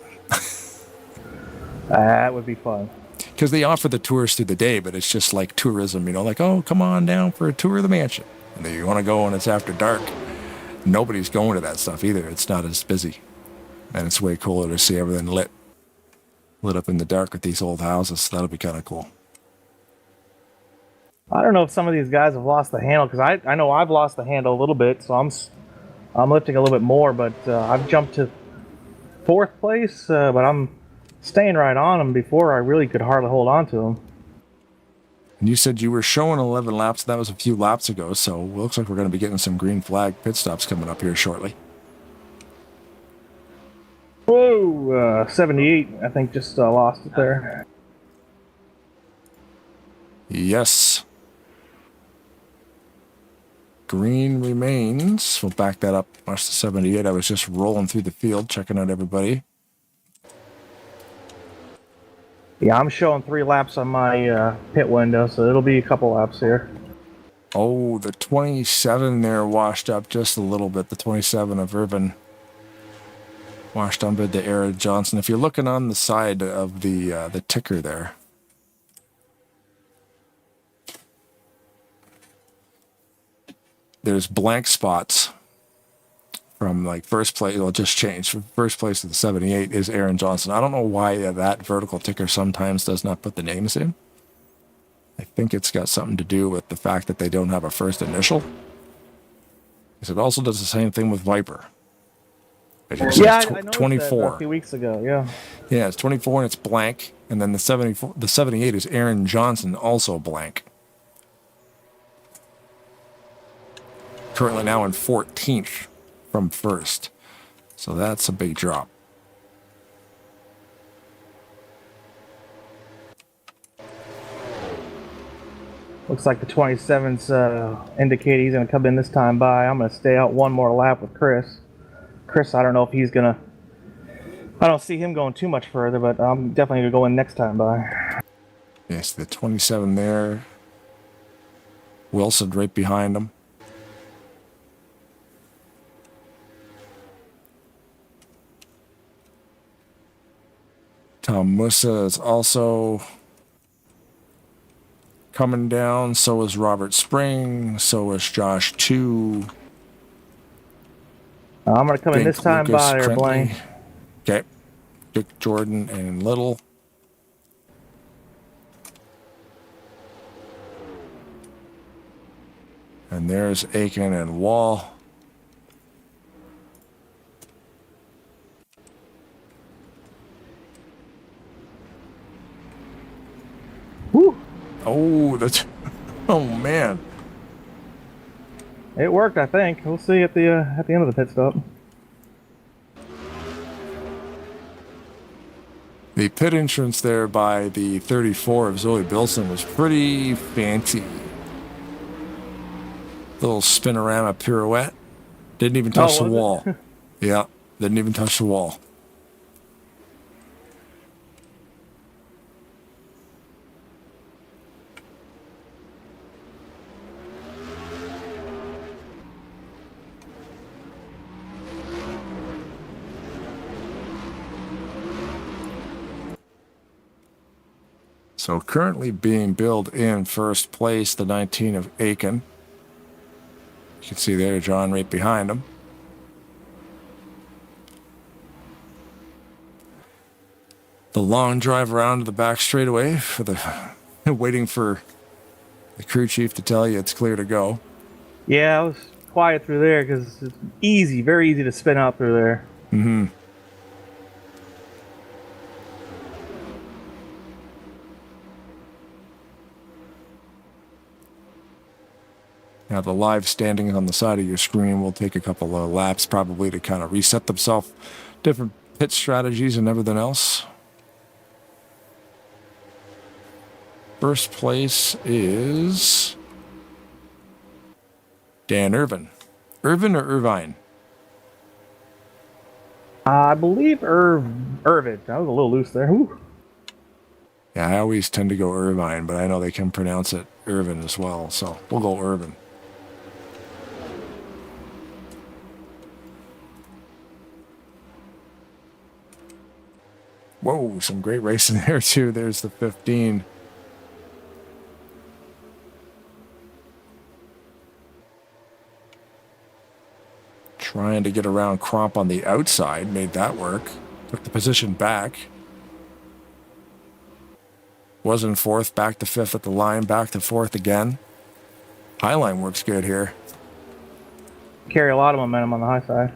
[SPEAKER 4] That would be fun.
[SPEAKER 2] Because they offer the tours through the day, but it's just like tourism, like, oh, come on down for a tour of the mansion. And then you want to go when it's after dark. Nobody's going to that stuff either. It's not as busy. And it's way cooler to see everything lit up in the dark with these old houses. That'll be kind of cool.
[SPEAKER 4] I don't know if some of these guys have lost the handle, because I know I've lost the handle a little bit, so I'm lifting a little bit more, but I've jumped to 4th place, but I'm staying right on them. Before I really could hardly hold on to them.
[SPEAKER 2] And you said you were showing 11 laps. That was a few laps ago, so it looks like we're going to be getting some green flag pit stops coming up here shortly.
[SPEAKER 4] Whoa, 78, I think just lost it there.
[SPEAKER 2] Yes. Green remains. We'll back that up. Watch the 78. I was just rolling through the field, checking out everybody.
[SPEAKER 4] Yeah, I'm showing 3 laps on my pit window, so it'll be a couple laps here.
[SPEAKER 2] Oh, the 27 there washed up just a little bit. The 27 of Irvin washed under the Aaron Johnson. If you're looking on the side of the ticker there, there's blank spots from like first place. It'll just change. From first place to the 78 is Aaron Johnson. I don't know why that vertical ticker sometimes does not put the names in. I think it's got something to do with the fact that they don't have a first initial. Because it also does the same thing with Viper.
[SPEAKER 4] Yeah, I noticed
[SPEAKER 2] 24.
[SPEAKER 4] that a few weeks ago, yeah.
[SPEAKER 2] Yeah, it's 24 and it's blank. And then the 78 is Aaron Johnson, also blank. Currently now in 14th from first. So that's a big drop.
[SPEAKER 4] Looks like the 27's indicate he's going to come in this time by. I'm going to stay out one more lap with Chris. Chris, I don't know if he's going to... I don't see him going too much further, but I'm definitely going to go in next time by.
[SPEAKER 2] Yes, the 27 there. Wilson right behind him. Tom Musa is also coming down. So is Robert Spring. So is Josh 2.
[SPEAKER 4] I'm going to come in this time by, or Blaine.
[SPEAKER 2] Okay. Dick Jordan and Little. And there's Aiken and Wall.
[SPEAKER 4] Woo!
[SPEAKER 2] Oh, that's... Oh, man.
[SPEAKER 4] It worked, I think. We'll see at the end of the pit stop.
[SPEAKER 2] The pit entrance there by the 34 of Zoe Bilson was pretty fancy. Little spinorama pirouette. Didn't even touch the wall. Yeah, didn't even touch the wall. So currently being billed in first place, the 19 of Aiken. You can see there John right behind him. The long drive around to the back straightaway for the waiting for the crew chief to tell you it's clear to go.
[SPEAKER 4] Yeah, I was quiet through there because it's easy, very easy to spin out through there.
[SPEAKER 2] Mm-hmm. Now the live standings on the side of your screen will take a couple of laps probably to kind of reset themselves, different pit strategies and everything else. First place is Dan Irvin. Irvin or Irvine?
[SPEAKER 4] I believe Irvin. I was a little loose there. Whew.
[SPEAKER 2] Yeah, I always tend to go Irvine, but I know they can pronounce it Irvin as well, so we'll go Irvin. Whoa, some great racing there too. There's the 15. Trying to get around Cromp on the outside, made that work. Took the position back. Was in fourth, back to fifth at the line, back to fourth again. Highline works good here.
[SPEAKER 4] Carry a lot of momentum on the high side.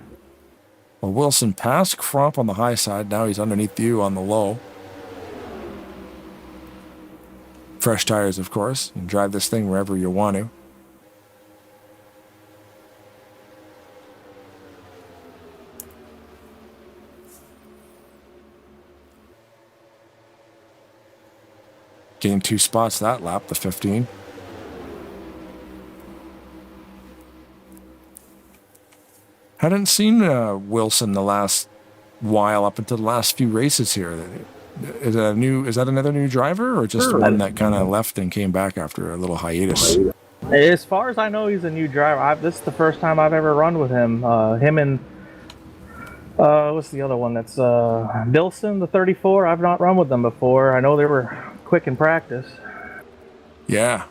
[SPEAKER 2] Well, Wilson passed Cromp on the high side. Now he's underneath you on the low. Fresh tires, of course. You can drive this thing wherever you want to. Gained 2 spots that lap, the 15. Hadn't seen Wilson the last while up until the last few races here. Is that another new driver or just one that kind of left and came back after a little hiatus?
[SPEAKER 4] As far as I know, he's a new driver. This is the first time I've ever run with him. Him and what's the other one? That's Bilson, the 34. I've not run with them before. I know they were quick in practice.
[SPEAKER 2] Yeah.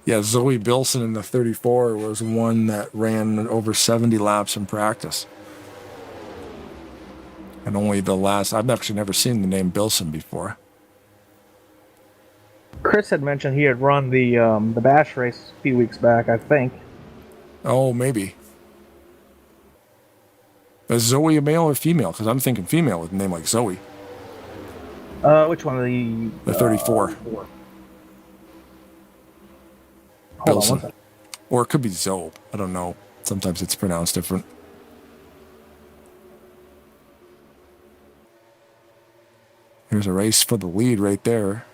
[SPEAKER 2] Yeah, Zoe Bilson in the 34 was one that ran over 70 laps in practice. And only the last... I've actually never seen the name Bilson before.
[SPEAKER 4] Chris had mentioned he had run the Bash race a few weeks back, I think.
[SPEAKER 2] Oh, maybe. Is Zoe a male or female? Because I'm thinking female with a name like Zoe.
[SPEAKER 4] Which one?
[SPEAKER 2] The 34. Bilson. Or it could be Zoe. I don't know. Sometimes it's pronounced different. Here's a race for the lead right there.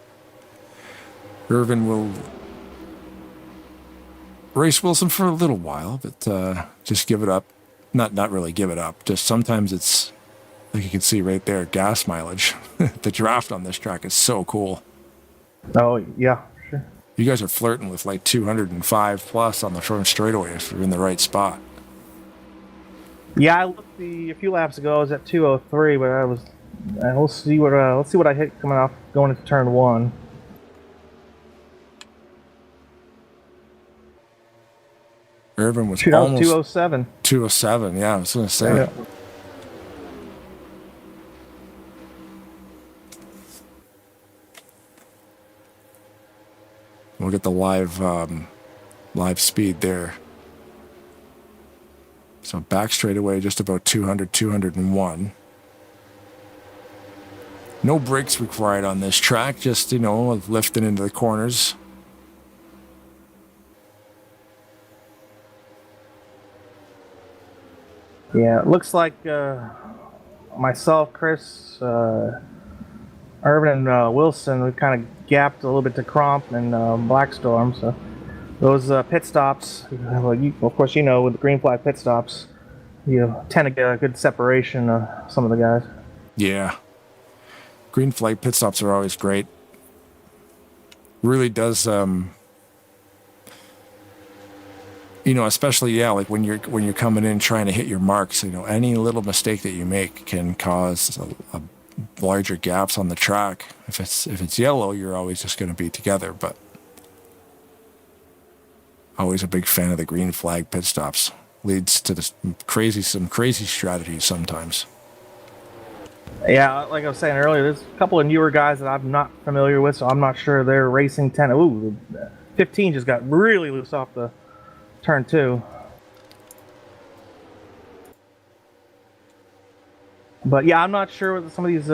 [SPEAKER 2] Irvin will race Wilson for a little while, but just give it up. Not really give it up. Just sometimes it's, like you can see right there, gas mileage. The draft on this track is so cool.
[SPEAKER 4] Oh, yeah, sure.
[SPEAKER 2] You guys are flirting with like 205 plus on the front straightaway if you're in the right spot.
[SPEAKER 4] Yeah, I looked a few laps ago. I was at 203, but let's see what I hit coming off going into turn 1.
[SPEAKER 2] Irvin was
[SPEAKER 4] Shoot,
[SPEAKER 2] almost
[SPEAKER 4] 207.
[SPEAKER 2] 207. Yeah, I was going to say.
[SPEAKER 4] Yeah.
[SPEAKER 2] We'll get the live speed there. So back straightaway, just about 200, 201. No brakes required on this track, just, lifting into the corners.
[SPEAKER 4] Yeah, it looks like myself, Chris, Irvin, and Wilson, we kind of gapped a little bit to Cromp and Blackstorm. So those pit stops, well, of course, with the green flag pit stops, you tend to get a good separation of some of the guys.
[SPEAKER 2] Yeah. Green flag pit stops are always great. Really does, especially, like when you're coming in trying to hit your marks, any little mistake that you make can cause a larger gaps on the track. If it's yellow, you're always just going to be together, but always a big fan of the green flag pit stops. Leads to some crazy strategies sometimes.
[SPEAKER 4] Yeah, like I was saying earlier, there's a couple of newer guys that I'm not familiar with, so I'm not sure they're racing 10. Ooh, 15 just got really loose off the turn 2. But yeah, I'm not sure with some of these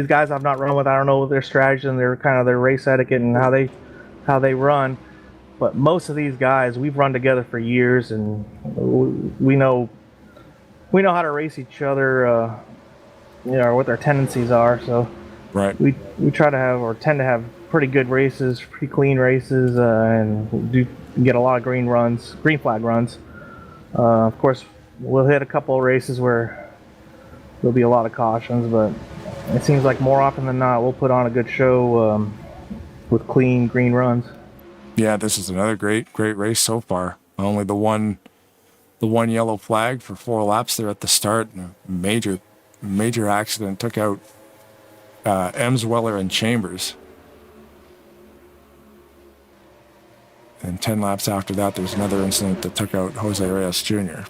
[SPEAKER 4] guys I've not run with. I don't know their strategy and their race etiquette and how they run. But most of these guys we've run together for years, and we know how to race each other. What their tendencies are. So
[SPEAKER 2] right,
[SPEAKER 4] we try to have, or tend to have, pretty good races, pretty clean races, and do get a lot of green flag runs. Of course, we'll hit a couple of races where there'll be a lot of cautions, but it seems like more often than not we'll put on a good show with clean green runs.
[SPEAKER 2] Yeah, this is another great race so far. Only the one yellow flag for 4 laps there at the start, and a major accident took out Emsweller and Chambers. And 10 laps after that, there's another incident that took out Jose Reyes Jr.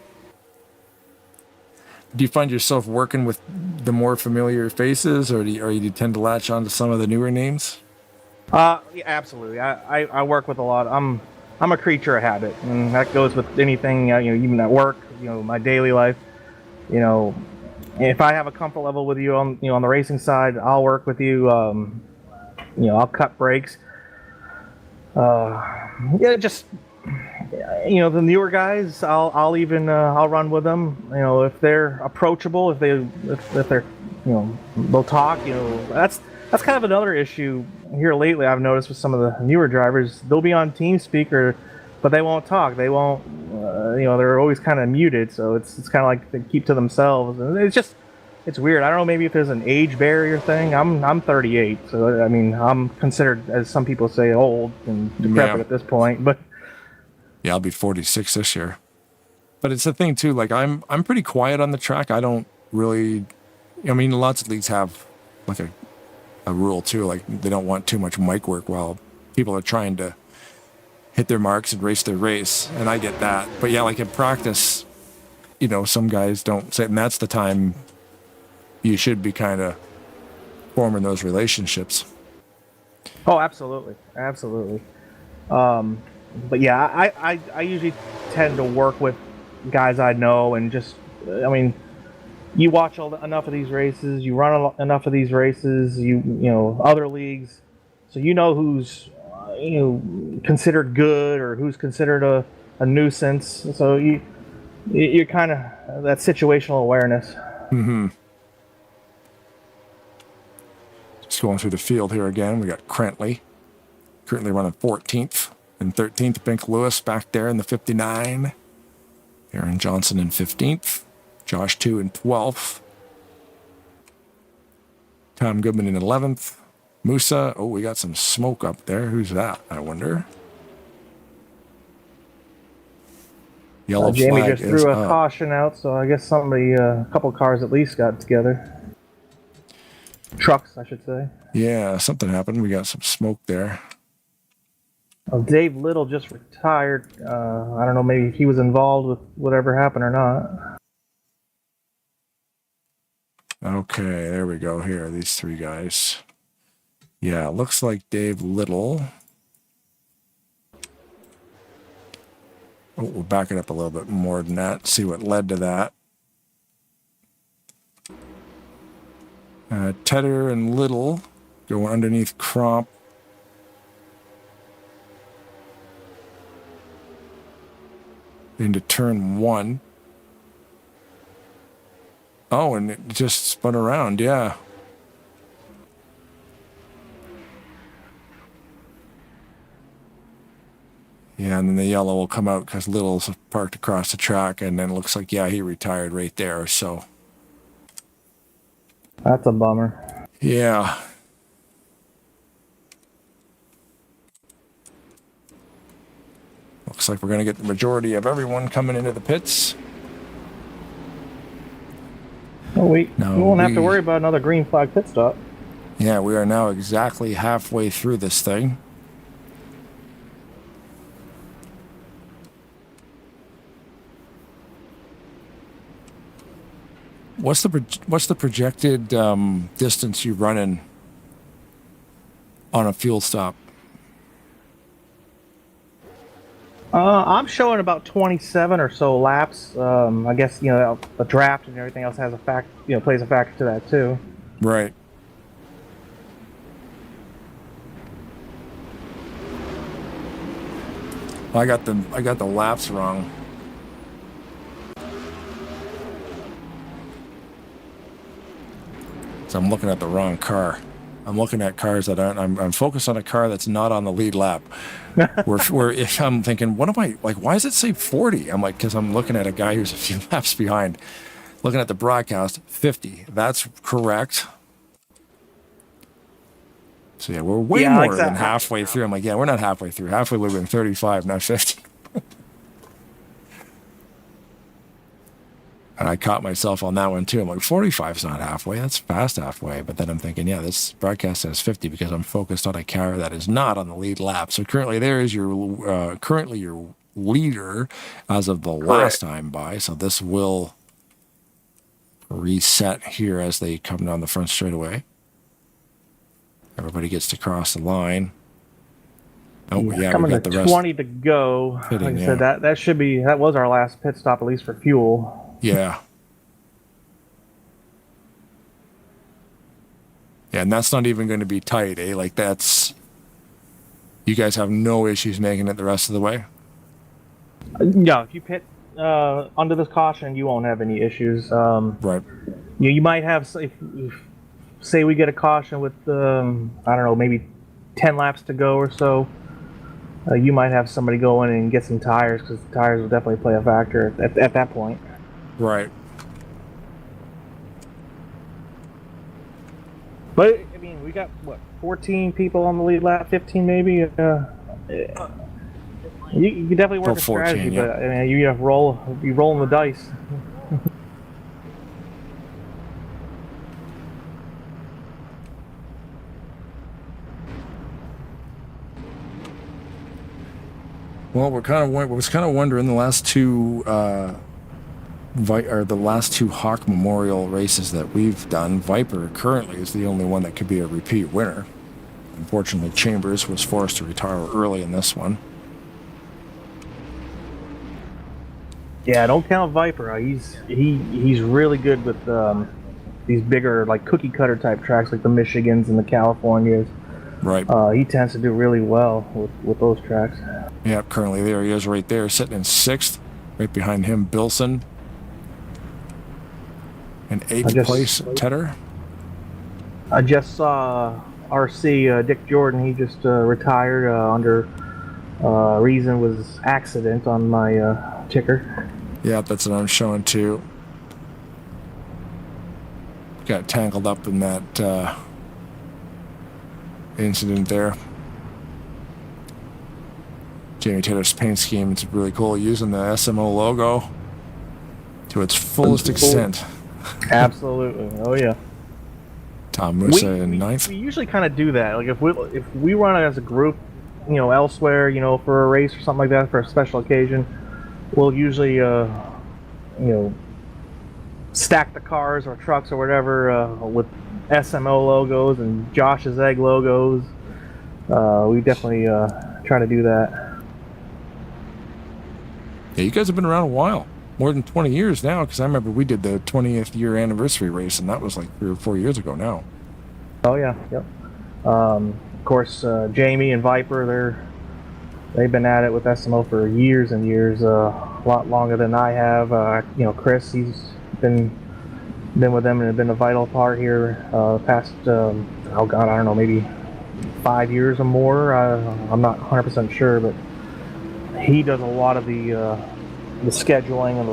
[SPEAKER 2] Do you find yourself working with the more familiar faces, or do you tend to latch on to some of the newer names?
[SPEAKER 4] Yeah, absolutely. I work with a lot. I'm a creature of habit, and that goes with anything. Even at work. My daily life. If I have a comfort level with you on the racing side, I'll work with you. I'll cut brakes. Just the newer guys, I'll even I'll run with them. If they're approachable, if they're they'll talk. That's kind of another issue here lately. I've noticed with some of the newer drivers, they'll be on TeamSpeak, but they won't talk. They won't. They're always kind of muted, so it's kind of like they keep to themselves, and it's weird. I don't know, maybe if there's an age barrier thing. I'm 38, so I mean I'm considered, as some people say, old and decrepit at this point. But
[SPEAKER 2] yeah, I'll be 46 this year. But it's the thing too. Like I'm pretty quiet on the track. I don't really. I mean, lots of leagues have like a rule too. Like they don't want too much mic work while people are trying to hit their marks and race their race, and I get that. But yeah, like in practice, some guys don't say, and that's the time you should be kind of forming those relationships.
[SPEAKER 4] Oh, absolutely. But yeah, I usually tend to work with guys I know, and just, I mean, you watch enough of these races, you run enough of these races, other leagues, so who's considered good or who's considered a nuisance. So you're kind of that situational awareness.
[SPEAKER 2] Mm-hmm. Just going through the field here again, we got Crentley currently running 14th, and 13th Bink Lewis back there in the 59. Aaron Johnson in 15th, Josh 2 in 12th, Tom Goodman in 11th. Musa, we got some smoke up there. Who's that, I wonder? Yellow
[SPEAKER 4] Jamie
[SPEAKER 2] flag
[SPEAKER 4] just threw a
[SPEAKER 2] up.
[SPEAKER 4] caution out, so I guess a couple cars at least got together. Trucks, I should say.
[SPEAKER 2] Yeah, something happened. We got some smoke there.
[SPEAKER 4] Well, Dave Little just retired. I don't know, maybe if he was involved with whatever happened or not.
[SPEAKER 2] Okay, there we go. Here, these 3 guys. Yeah, looks like Dave Little. We'll back it up a little bit more than that, see what led to that. Tedder and Little going underneath Cromp. Into turn 1. Oh, and it just spun around, yeah. Yeah, and then the yellow will come out because Little's parked across the track, and then it looks like, yeah, he retired right there, so.
[SPEAKER 4] That's a bummer.
[SPEAKER 2] Yeah. Looks like we're going to get the majority of everyone coming into the pits.
[SPEAKER 4] Oh, we won't have to
[SPEAKER 2] we-
[SPEAKER 4] worry about another green flag pit stop.
[SPEAKER 2] Yeah, we are now exactly halfway through this thing. What's the projected distance you running on a fuel stop?
[SPEAKER 4] I'm showing about 27 or so laps. I guess the draft and everything else has a plays a factor to that too.
[SPEAKER 2] Right. I got the laps wrong. So I'm looking at the wrong car. I'm looking at cars that aren't. I'm focused on a car that's not on the lead lap. where if I'm thinking, what am I like? Why does it say 40? I'm like, because I'm looking at a guy who's a few laps behind. Looking at the broadcast, 50. That's correct. So yeah, we're way more than halfway through. I'm like, yeah, we're not halfway through. Halfway would have been 35, not 50. And I caught myself on that one too. I'm like, 45 is not halfway. That's past halfway. But then I'm thinking, yeah, this broadcast says 50 because I'm focused on a car that is not on the lead lap. So currently there is your currently your leader as of the last time by. So this will reset here as they come down the front straightaway. Everybody gets to cross the line. Oh, yeah,
[SPEAKER 4] coming
[SPEAKER 2] we got
[SPEAKER 4] to
[SPEAKER 2] the rest
[SPEAKER 4] 20 to go.
[SPEAKER 2] fitting,
[SPEAKER 4] like I said, that was our last pit stop, at least for fuel.
[SPEAKER 2] Yeah. Yeah, and that's not even going to be tight, eh? Like that's... You guys have no issues making it the rest of the way?
[SPEAKER 4] Yeah, if you pit under this caution, you won't have any issues.
[SPEAKER 2] Right.
[SPEAKER 4] You might have, if say we get a caution with, I don't know, maybe 10 laps to go or so, you might have somebody go in and get some tires, because the tires will definitely play a factor at that point.
[SPEAKER 2] Right.
[SPEAKER 4] But, I mean, we got, 14 people on the lead lap, 15 maybe? You definitely work a
[SPEAKER 2] 14,
[SPEAKER 4] strategy,
[SPEAKER 2] yeah.
[SPEAKER 4] but I mean, you're rolling the dice.
[SPEAKER 2] Well, was kind of wondering the last two the last two Hawk Memorial races that we've done. Viper currently is the only one that could be a repeat winner. Unfortunately, Chambers was forced to retire early in this one.
[SPEAKER 4] Yeah, don't count Viper. He's really good with these bigger, like cookie cutter type tracks, like the Michigans and the Californias.
[SPEAKER 2] Right.
[SPEAKER 4] He tends to do really well with those tracks.
[SPEAKER 2] Yeah, currently there he is right there, sitting in 6th. Right behind him, Bilson. In 8th place, Tedder.
[SPEAKER 4] I just saw RC Dick Jordan. He just retired under reason was accident on my ticker.
[SPEAKER 2] Yeah, that's what I'm showing too. Got tangled up in that incident there. Jamie Taylor's paint scheme, it's really cool, using the SMO logo to its fullest extent.
[SPEAKER 4] Absolutely. Oh yeah.
[SPEAKER 2] Tom Musa in 9th.
[SPEAKER 4] We usually kind of do that. Like if we run it as a group, elsewhere, for a race or something like that for a special occasion, we'll usually stack the cars or trucks or whatever with SMO logos and Josh's Egg logos. We definitely try to do that.
[SPEAKER 2] Yeah, you guys have been around a while. More than 20 years now, because I remember we did the 20th year anniversary race, and that was like 3 or 4 years ago now.
[SPEAKER 4] Oh yeah, yep. Of course, Jamie and Viper, they've been at it with SMO for years and years, a lot longer than I have. Chris, he's been been with them and been a vital part here past, oh God, I don't know, maybe 5 years or more. I'm not 100% sure, but he does a lot of the scheduling and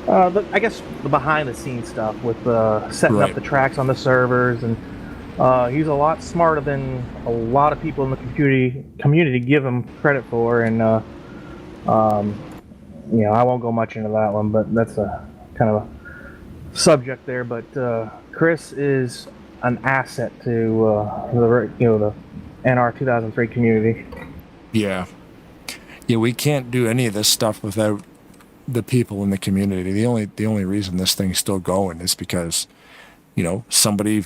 [SPEAKER 4] I guess the behind the scenes stuff with setting up the tracks on the servers, and he's a lot smarter than a lot of people in the community give him credit for. And I won't go much into that one, but that's a kind of a subject there. But Chris is an asset to the NR 2003 community.
[SPEAKER 2] Yeah, we can't do any of this stuff without the people in the community. The only reason this thing's still going is because, somebody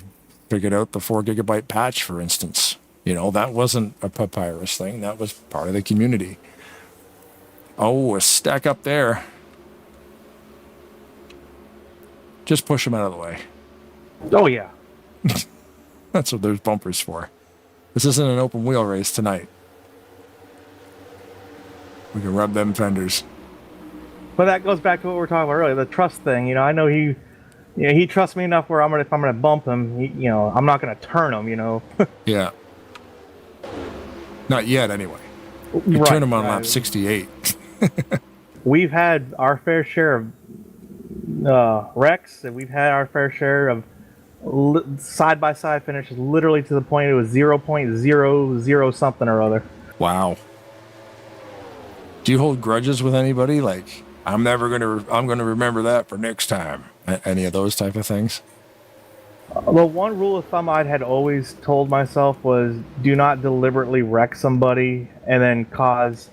[SPEAKER 2] figured out the 4 gigabyte patch, for instance. That wasn't a Papyrus thing. That was part of the community. Oh, a stack up there. Just push them out of the way.
[SPEAKER 4] Oh, yeah.
[SPEAKER 2] That's what there's bumpers for. This isn't an open wheel race tonight. We can rub them fenders.
[SPEAKER 4] But that goes back to what we were talking about earlier, the trust thing. I know he trusts me enough where if I'm gonna bump him, I'm not gonna turn him.
[SPEAKER 2] Yeah. Not yet, anyway. You turn him on lap 68.
[SPEAKER 4] We've had our fair share of wrecks, and we've had our fair share of side-by-side finishes, literally to the point it was 0.00 something or other.
[SPEAKER 2] Wow. Do you hold grudges with anybody? Like, I'm gonna remember that for next time. Any of those type of things?
[SPEAKER 4] Well, one rule of thumb I had always told myself was do not deliberately wreck somebody and then cause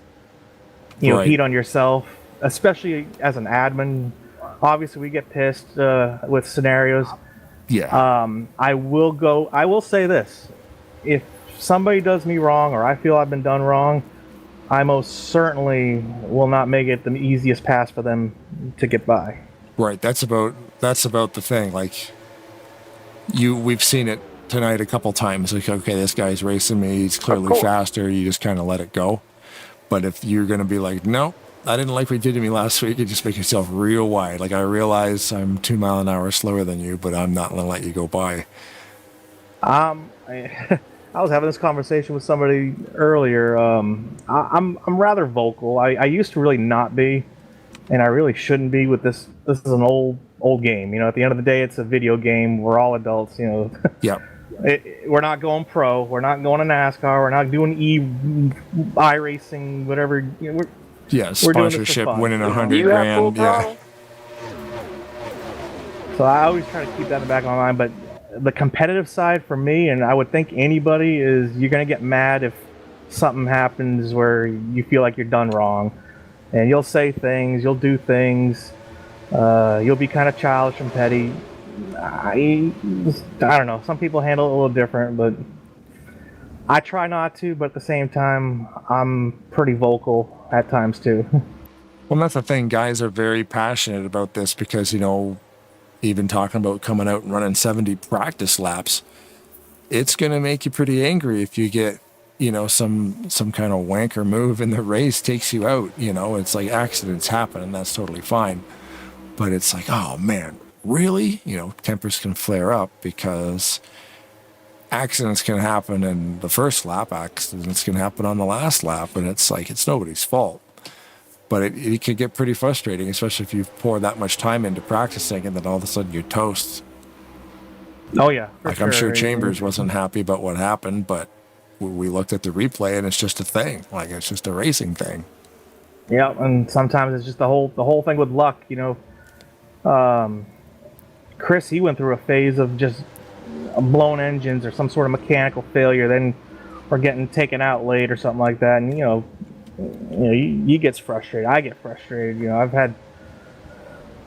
[SPEAKER 4] heat on yourself, especially as an admin. Obviously, we get pissed with scenarios.
[SPEAKER 2] Yeah.
[SPEAKER 4] I will say this: if somebody does me wrong or I feel I've been done wrong, I most certainly will not make it the easiest pass for them to get by.
[SPEAKER 2] Right. That's about the thing. Like, we've seen it tonight a couple times. Like, okay, this guy's racing me. He's clearly faster. You just kind of let it go. But if you're going to be like, no, I didn't like what you did to me last week, you just make yourself real wide. Like, I realize I'm 2 mile an hour slower than you, but I'm not going to let you go by.
[SPEAKER 4] I was having this conversation with somebody earlier. I'm rather vocal. I used to really not be, and I really shouldn't be with this. This is an old game. At the end of the day, it's a video game. We're all adults.
[SPEAKER 2] Yeah.
[SPEAKER 4] We're not going pro. We're not going to NASCAR. We're not doing iRacing, whatever.
[SPEAKER 2] Sponsorship, winning 100 grand. Yeah.
[SPEAKER 4] So I always try to keep that in the back of my mind, but the competitive side for me, and I would think anybody, is you're going to get mad if something happens where you feel like you're done wrong. And you'll say things, you'll do things, you'll be kind of childish and petty. I don't know. Some people handle it a little different, but I try not to, but at the same time, I'm pretty vocal at times too.
[SPEAKER 2] Well, that's the thing. Guys are very passionate about this because, even talking about coming out and running 70 practice laps, it's going to make you pretty angry if you get, some kind of wanker move in the race takes you out. It's like accidents happen and that's totally fine. But it's like, oh man, really? Tempers can flare up because accidents can happen in the first lap, accidents can happen on the last lap, and it's like, it's nobody's fault. But it could get pretty frustrating, especially if you pour that much time into practicing and then all of a sudden you're toast.
[SPEAKER 4] Oh, yeah.
[SPEAKER 2] I'm sure Chambers wasn't happy about what happened, but we looked at the replay and it's just a thing. Like, it's just a racing thing.
[SPEAKER 4] Yeah, and sometimes it's just the whole thing with luck, Chris, he went through a phase of just blown engines or some sort of mechanical failure, then we're getting taken out late or something like that, and he gets frustrated. I get frustrated. I've had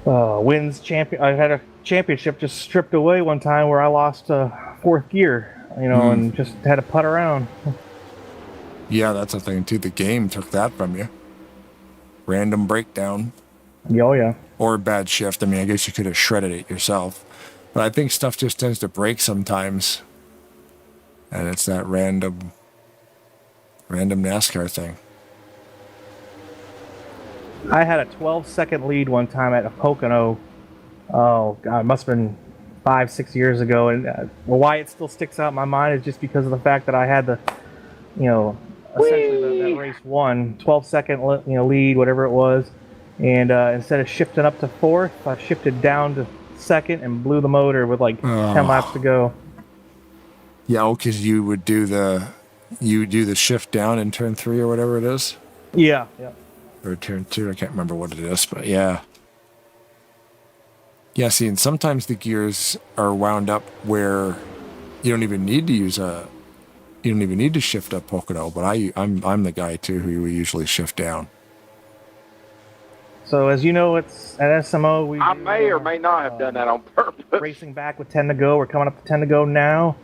[SPEAKER 4] I've had a championship just stripped away one time where I lost fourth gear, and just had to putt around.
[SPEAKER 2] Yeah, that's the thing too. The game took that from you. Random breakdown.
[SPEAKER 4] Oh yeah.
[SPEAKER 2] Or bad shift. I mean, I guess you could have shredded it yourself, but I think stuff just tends to break sometimes, and it's that random NASCAR thing. I
[SPEAKER 4] had a 12-second lead one time at a Pocono Oh God, it must have been 5, 6 years ago, and why it still sticks out in my mind is just because of the fact that I had the, essentially that race won, 12-second lead, whatever it was, and instead of shifting up to fourth, I shifted down to second and blew the motor with like 10 laps to go.
[SPEAKER 2] Yeah, because you do the shift down in turn 3 or whatever it is.
[SPEAKER 4] Yeah.
[SPEAKER 2] Or turn 2, I can't remember what it is, but yeah. Yeah, see, and sometimes the gears are wound up where you don't even need to shift up Pocono, but I'm the guy too who usually shift down.
[SPEAKER 4] So as you know, it's at SMO.
[SPEAKER 3] I may or may not have done that on purpose.
[SPEAKER 4] Racing back with 10 to go. We're coming up to 10 to go now,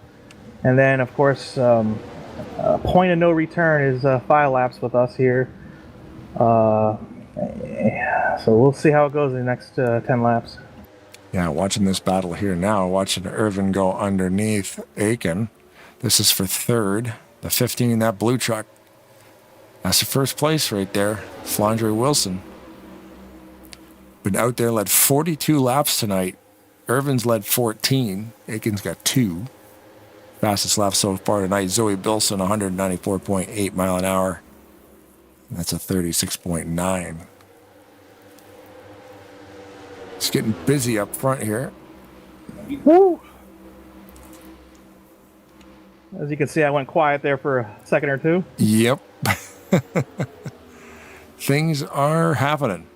[SPEAKER 4] and then of course, point of no return is 5 laps with us here. So we'll see how it goes in the next 10 laps.
[SPEAKER 2] Yeah, watching this battle here now, watching Irvin go underneath Aiken. This is for third. The 15, that blue truck. That's the first place right there. Flandre Wilson. Been out there, led 42 laps tonight. Irvin's led 14. Aiken's got 2. Fastest lap so far tonight. Zoe Bilson, 194.8 mile an hour. That's a 36.9. It's getting busy up front here.
[SPEAKER 4] Woo! As you can see, I went quiet there for a second or two.
[SPEAKER 2] Yep. Things are happening.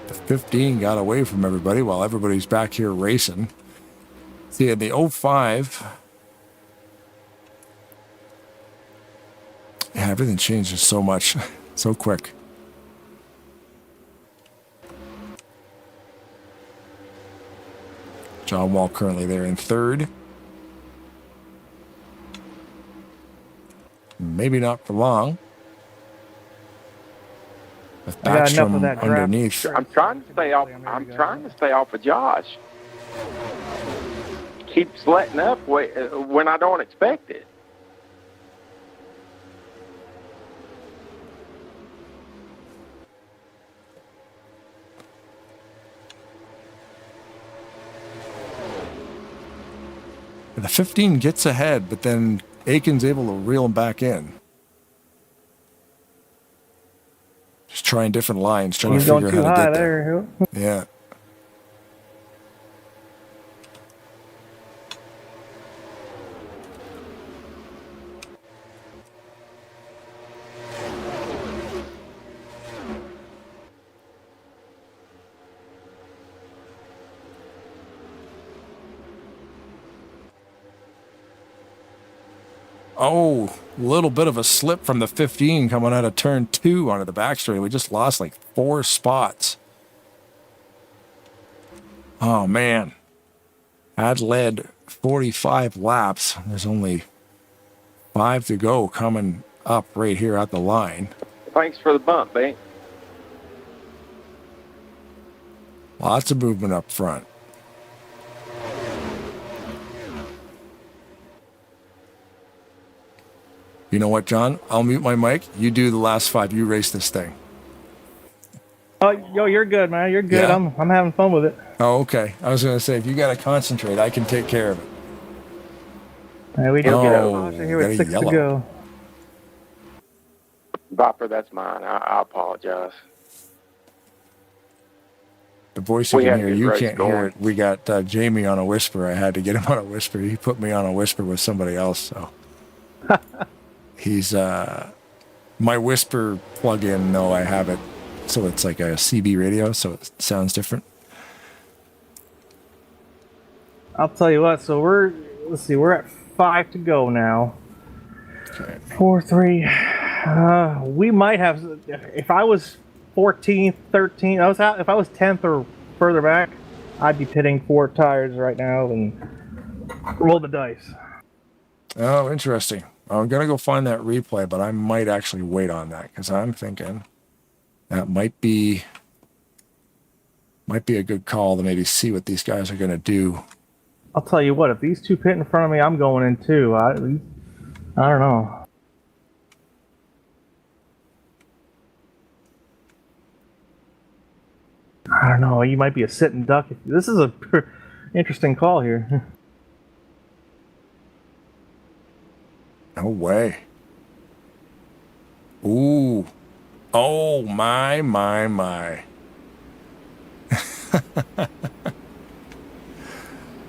[SPEAKER 2] The 15 got away from everybody while everybody's back here racing. See, in the 05, yeah, everything changes so much, so quick. John Wall currently there in third. Maybe not for long. With Backstrom underneath.
[SPEAKER 3] I'm trying to stay off. I'm trying to stay off of Josh. Keeps letting up when I don't expect it.
[SPEAKER 2] The 15 gets ahead, but then Aiken's able to reel him back in. Just trying different lines, trying to figure out how to get there. Yeah. Oh, a little bit of a slip from the 15 coming out of turn 2 onto the back straight. We just lost like 4 spots. Oh, man. Had led 45 laps. There's only 5 to go coming up right here at the line.
[SPEAKER 3] Thanks for the bump, mate.
[SPEAKER 2] Lots of movement up front. You know what, John? I'll mute my mic. You do the last 5. You race this thing.
[SPEAKER 4] Oh, you're good, man. You're good.
[SPEAKER 2] Yeah.
[SPEAKER 4] I'm having fun with it.
[SPEAKER 2] Oh, okay. I was going to say, if you got to concentrate, I can take care of it.
[SPEAKER 4] All right, we just get out here with 6 to go.
[SPEAKER 3] Viper, that's mine. I apologize.
[SPEAKER 2] The voice you can hear, you can't hear it. We got Jamie on a whisper. I had to get him on a whisper. He put me on a whisper with somebody else, so... He's my whisper plug-in. No, I have it, so it's like a CB radio, so it sounds different.
[SPEAKER 4] I'll tell you what. So we're at 5 to go now.
[SPEAKER 2] Okay.
[SPEAKER 4] 4, 3. We might have. If I was 14th, 13th, if I was 10th or further back, I'd be pitting 4 tires right now and roll the dice.
[SPEAKER 2] Oh, interesting. I'm going to go find that replay, but I might actually wait on that because I'm thinking that might be a good call to maybe see what these guys are going to do.
[SPEAKER 4] I'll tell you what, if these 2 pit in front of me, I'm going in too. I don't know. don't know. You might be a sitting duck. This is a interesting call here.
[SPEAKER 2] No way. Ooh. Oh, my.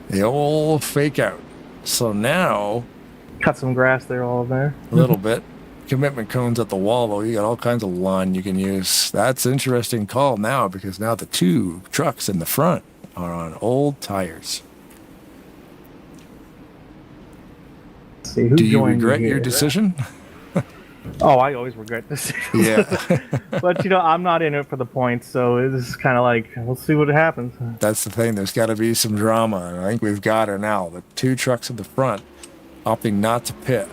[SPEAKER 2] The old fake out. So now,
[SPEAKER 4] Cut some grass there, all there.
[SPEAKER 2] a little bit. Commitment cones at the wall, though. You got all kinds of lawn you can use. That's an interesting call now, because now the two trucks in the front are on old tires.
[SPEAKER 4] Let's see, who
[SPEAKER 2] Do you
[SPEAKER 4] joined
[SPEAKER 2] regret
[SPEAKER 4] here?
[SPEAKER 2] your decision?
[SPEAKER 4] Oh, I always regret this.
[SPEAKER 2] Yeah.
[SPEAKER 4] But I'm not in it for the points, so it's kind of like, let's see what happens.
[SPEAKER 2] That's the thing. There's got to be some drama, and I think we've got it now. The two trucks in the front opting not to pit.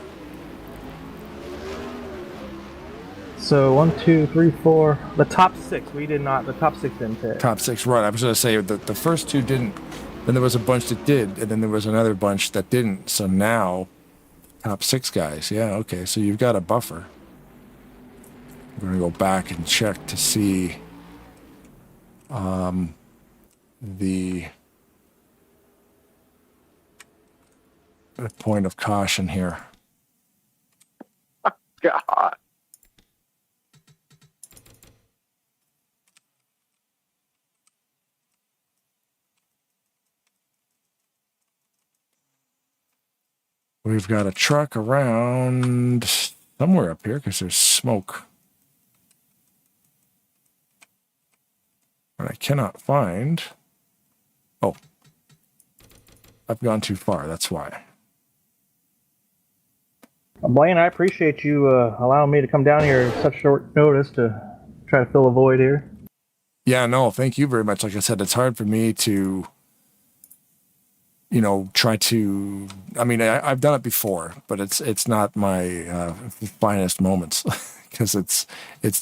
[SPEAKER 4] So 1, 2, 3, 4. The top 6. We did not. The top 6 didn't pit.
[SPEAKER 2] Top 6, right. I was going to say that the first two didn't. Then there was a bunch that did, and then there was another bunch that didn't. So now, top 6 guys. Yeah, okay. So you've got a buffer. We're going to go back and check to see the point of caution here.
[SPEAKER 3] God.
[SPEAKER 2] We've got a truck around somewhere up here because there's smoke. But I cannot find. Oh. I've gone too far. That's why.
[SPEAKER 4] Blaine, I appreciate you allowing me to come down here at such short notice to try to fill a void here.
[SPEAKER 2] Yeah, no, thank you very much. Like I said, it's hard for me to, try to. I mean, I've done it before, but it's not my finest moments because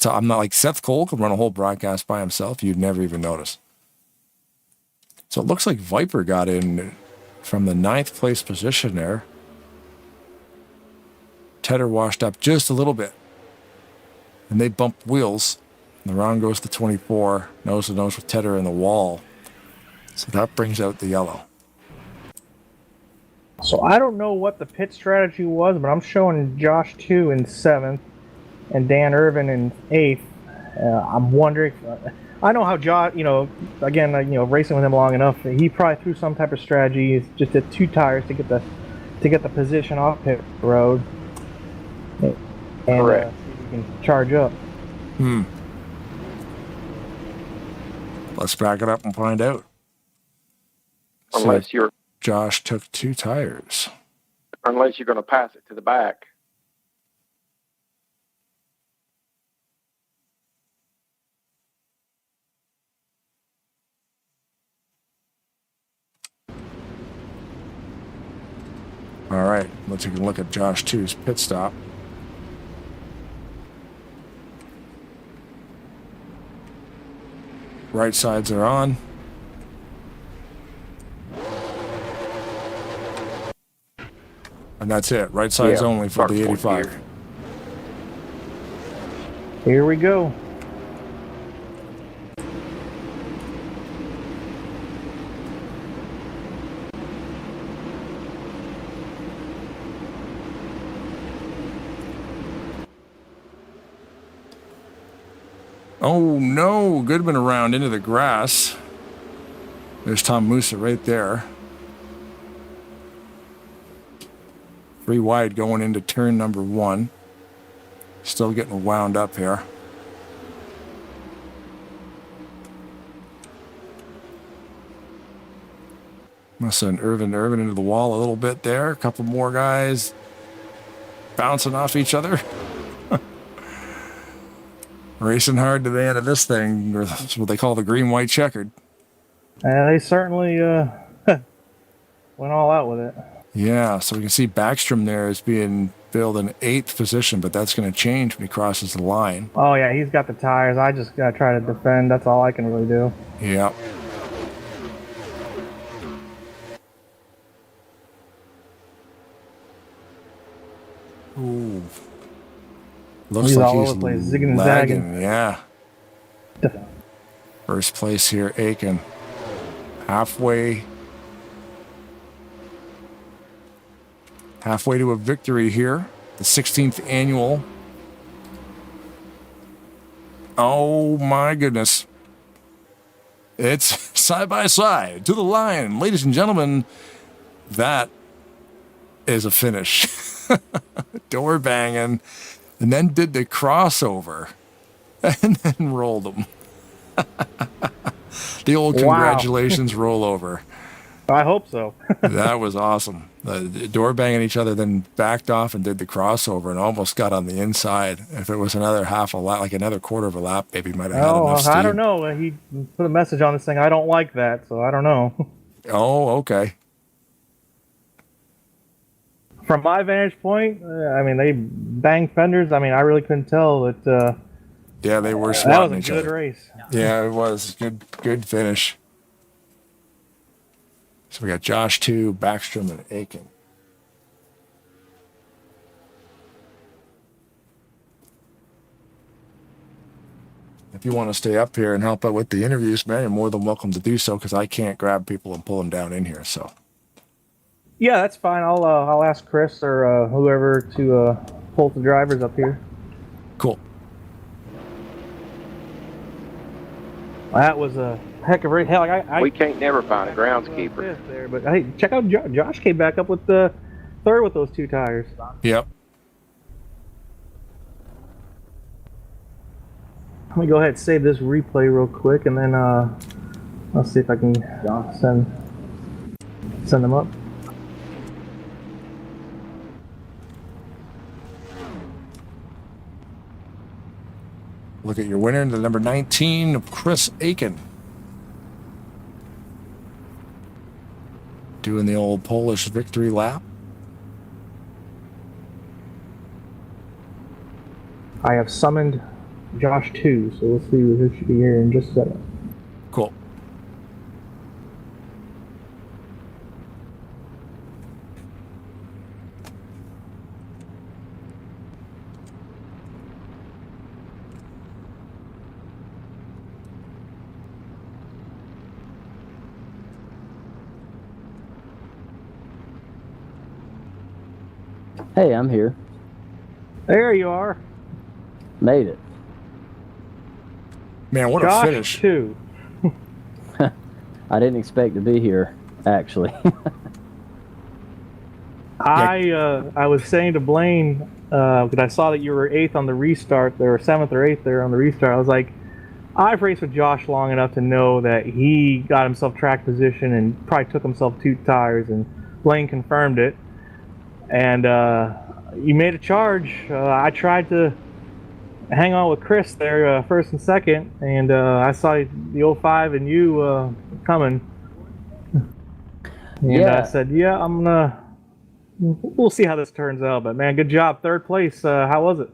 [SPEAKER 2] I'm not like Seth Cole can run a whole broadcast by himself. You'd never even notice. So it looks like Viper got in from the 9th place position there. Tedder washed up just a little bit, and they bumped wheels. And the round goes to 24, nose to nose with Tedder in the wall. So that brings out the yellow.
[SPEAKER 4] So I don't know what the pit strategy was, but I'm showing Josh 2 in 7th and Dan Irvin in 8th. I'm wondering. I know how Josh, again, racing with him long enough, he probably threw some type of strategy. Just did 2 tires to get the position off pit road. And see if we can charge up.
[SPEAKER 2] Let's back it up and find out.
[SPEAKER 3] Unless
[SPEAKER 2] Josh took 2 tires.
[SPEAKER 3] Unless you're going to pass it to the back.
[SPEAKER 2] All right, let's take a look at Josh 2's pit stop. Right sides are on. And that's it. Right sides only for the 85.
[SPEAKER 4] Here we go.
[SPEAKER 2] Oh no, Goodman around into the grass. There's Tom Musa right there. 3 wide going into turn number 1. Still getting wound up here. Must send Irvin into the wall a little bit there. A couple more guys bouncing off each other. Racing hard to the end of this thing, or that's what they call the green-white checkered.
[SPEAKER 4] They certainly went all out with it.
[SPEAKER 2] Yeah, so we can see Backstrom there is being billed in 8th position, but that's going to change when he crosses the line.
[SPEAKER 4] Oh, yeah, he's got the tires. I just got to try to defend. That's all I can really do.
[SPEAKER 2] Yeah. Ooh. Looks
[SPEAKER 4] He's
[SPEAKER 2] like
[SPEAKER 4] all
[SPEAKER 2] he's
[SPEAKER 4] over the place, zigging and
[SPEAKER 2] lagging.
[SPEAKER 4] zagging.
[SPEAKER 2] Yeah. First place here, Aiken. Halfway to a victory here. The 16th annual. Oh my goodness. It's side by side to the line. Ladies and gentlemen, that is a finish. Door banging, and then did the crossover, and then rolled them. The old congratulations rollover.
[SPEAKER 4] I hope so.
[SPEAKER 2] That was awesome. The door banging each other, then backed off and did the crossover and almost got on the inside. If it was another half a lap, like another quarter of a lap, maybe might have had enough steam.
[SPEAKER 4] I don't know. He put a message on this thing. I don't like that, so I don't know.
[SPEAKER 2] Oh, okay.
[SPEAKER 4] From my vantage point, I mean, they banged fenders. I mean, I really couldn't tell that.
[SPEAKER 2] Yeah, they were
[SPEAKER 4] That
[SPEAKER 2] swatting
[SPEAKER 4] was
[SPEAKER 2] each
[SPEAKER 4] a good
[SPEAKER 2] other.
[SPEAKER 4] race.
[SPEAKER 2] Yeah, it was good finish. So we got Josh 2, Backstrom, and Aiken. If you want to stay up here and help out with the interviews, man, you're more than welcome to do so, because I can't grab people and pull them down in here. So
[SPEAKER 4] Yeah, that's fine. I'll ask Chris or whoever to pull the drivers up here.
[SPEAKER 2] cool.
[SPEAKER 4] That was a heck of a race. Hell,
[SPEAKER 3] We can't never find a groundskeeper.
[SPEAKER 4] There, but hey, check out Josh came back up with the third with those 2 tires.
[SPEAKER 2] Yep.
[SPEAKER 4] Let me go ahead and save this replay real quick, and then I'll see if I can send them up.
[SPEAKER 2] Look at your winner, the number 19, Chris Aiken. Doing the old Polish victory lap.
[SPEAKER 4] I have summoned Josh 2, so we'll see who should be here in just a second.
[SPEAKER 2] Cool.
[SPEAKER 5] Hey, I'm here.
[SPEAKER 4] There you are.
[SPEAKER 5] Made it.
[SPEAKER 2] Man, what
[SPEAKER 4] Josh
[SPEAKER 2] a finish.
[SPEAKER 4] 2.
[SPEAKER 5] I didn't expect to be here, actually.
[SPEAKER 4] I was saying to Blaine, because I saw that you were 8th on the restart there, or 7th or 8th there on the restart. I was like, I've raced with Josh long enough to know that he got himself track position and probably took himself 2 tires, and Blaine confirmed it. And you made a charge. I tried to hang on with Chris there, first and second, and I saw the 05 and you coming. And
[SPEAKER 5] Yeah.
[SPEAKER 4] I said, yeah, we'll see how this turns out. But man, good job. 3rd place. How was it?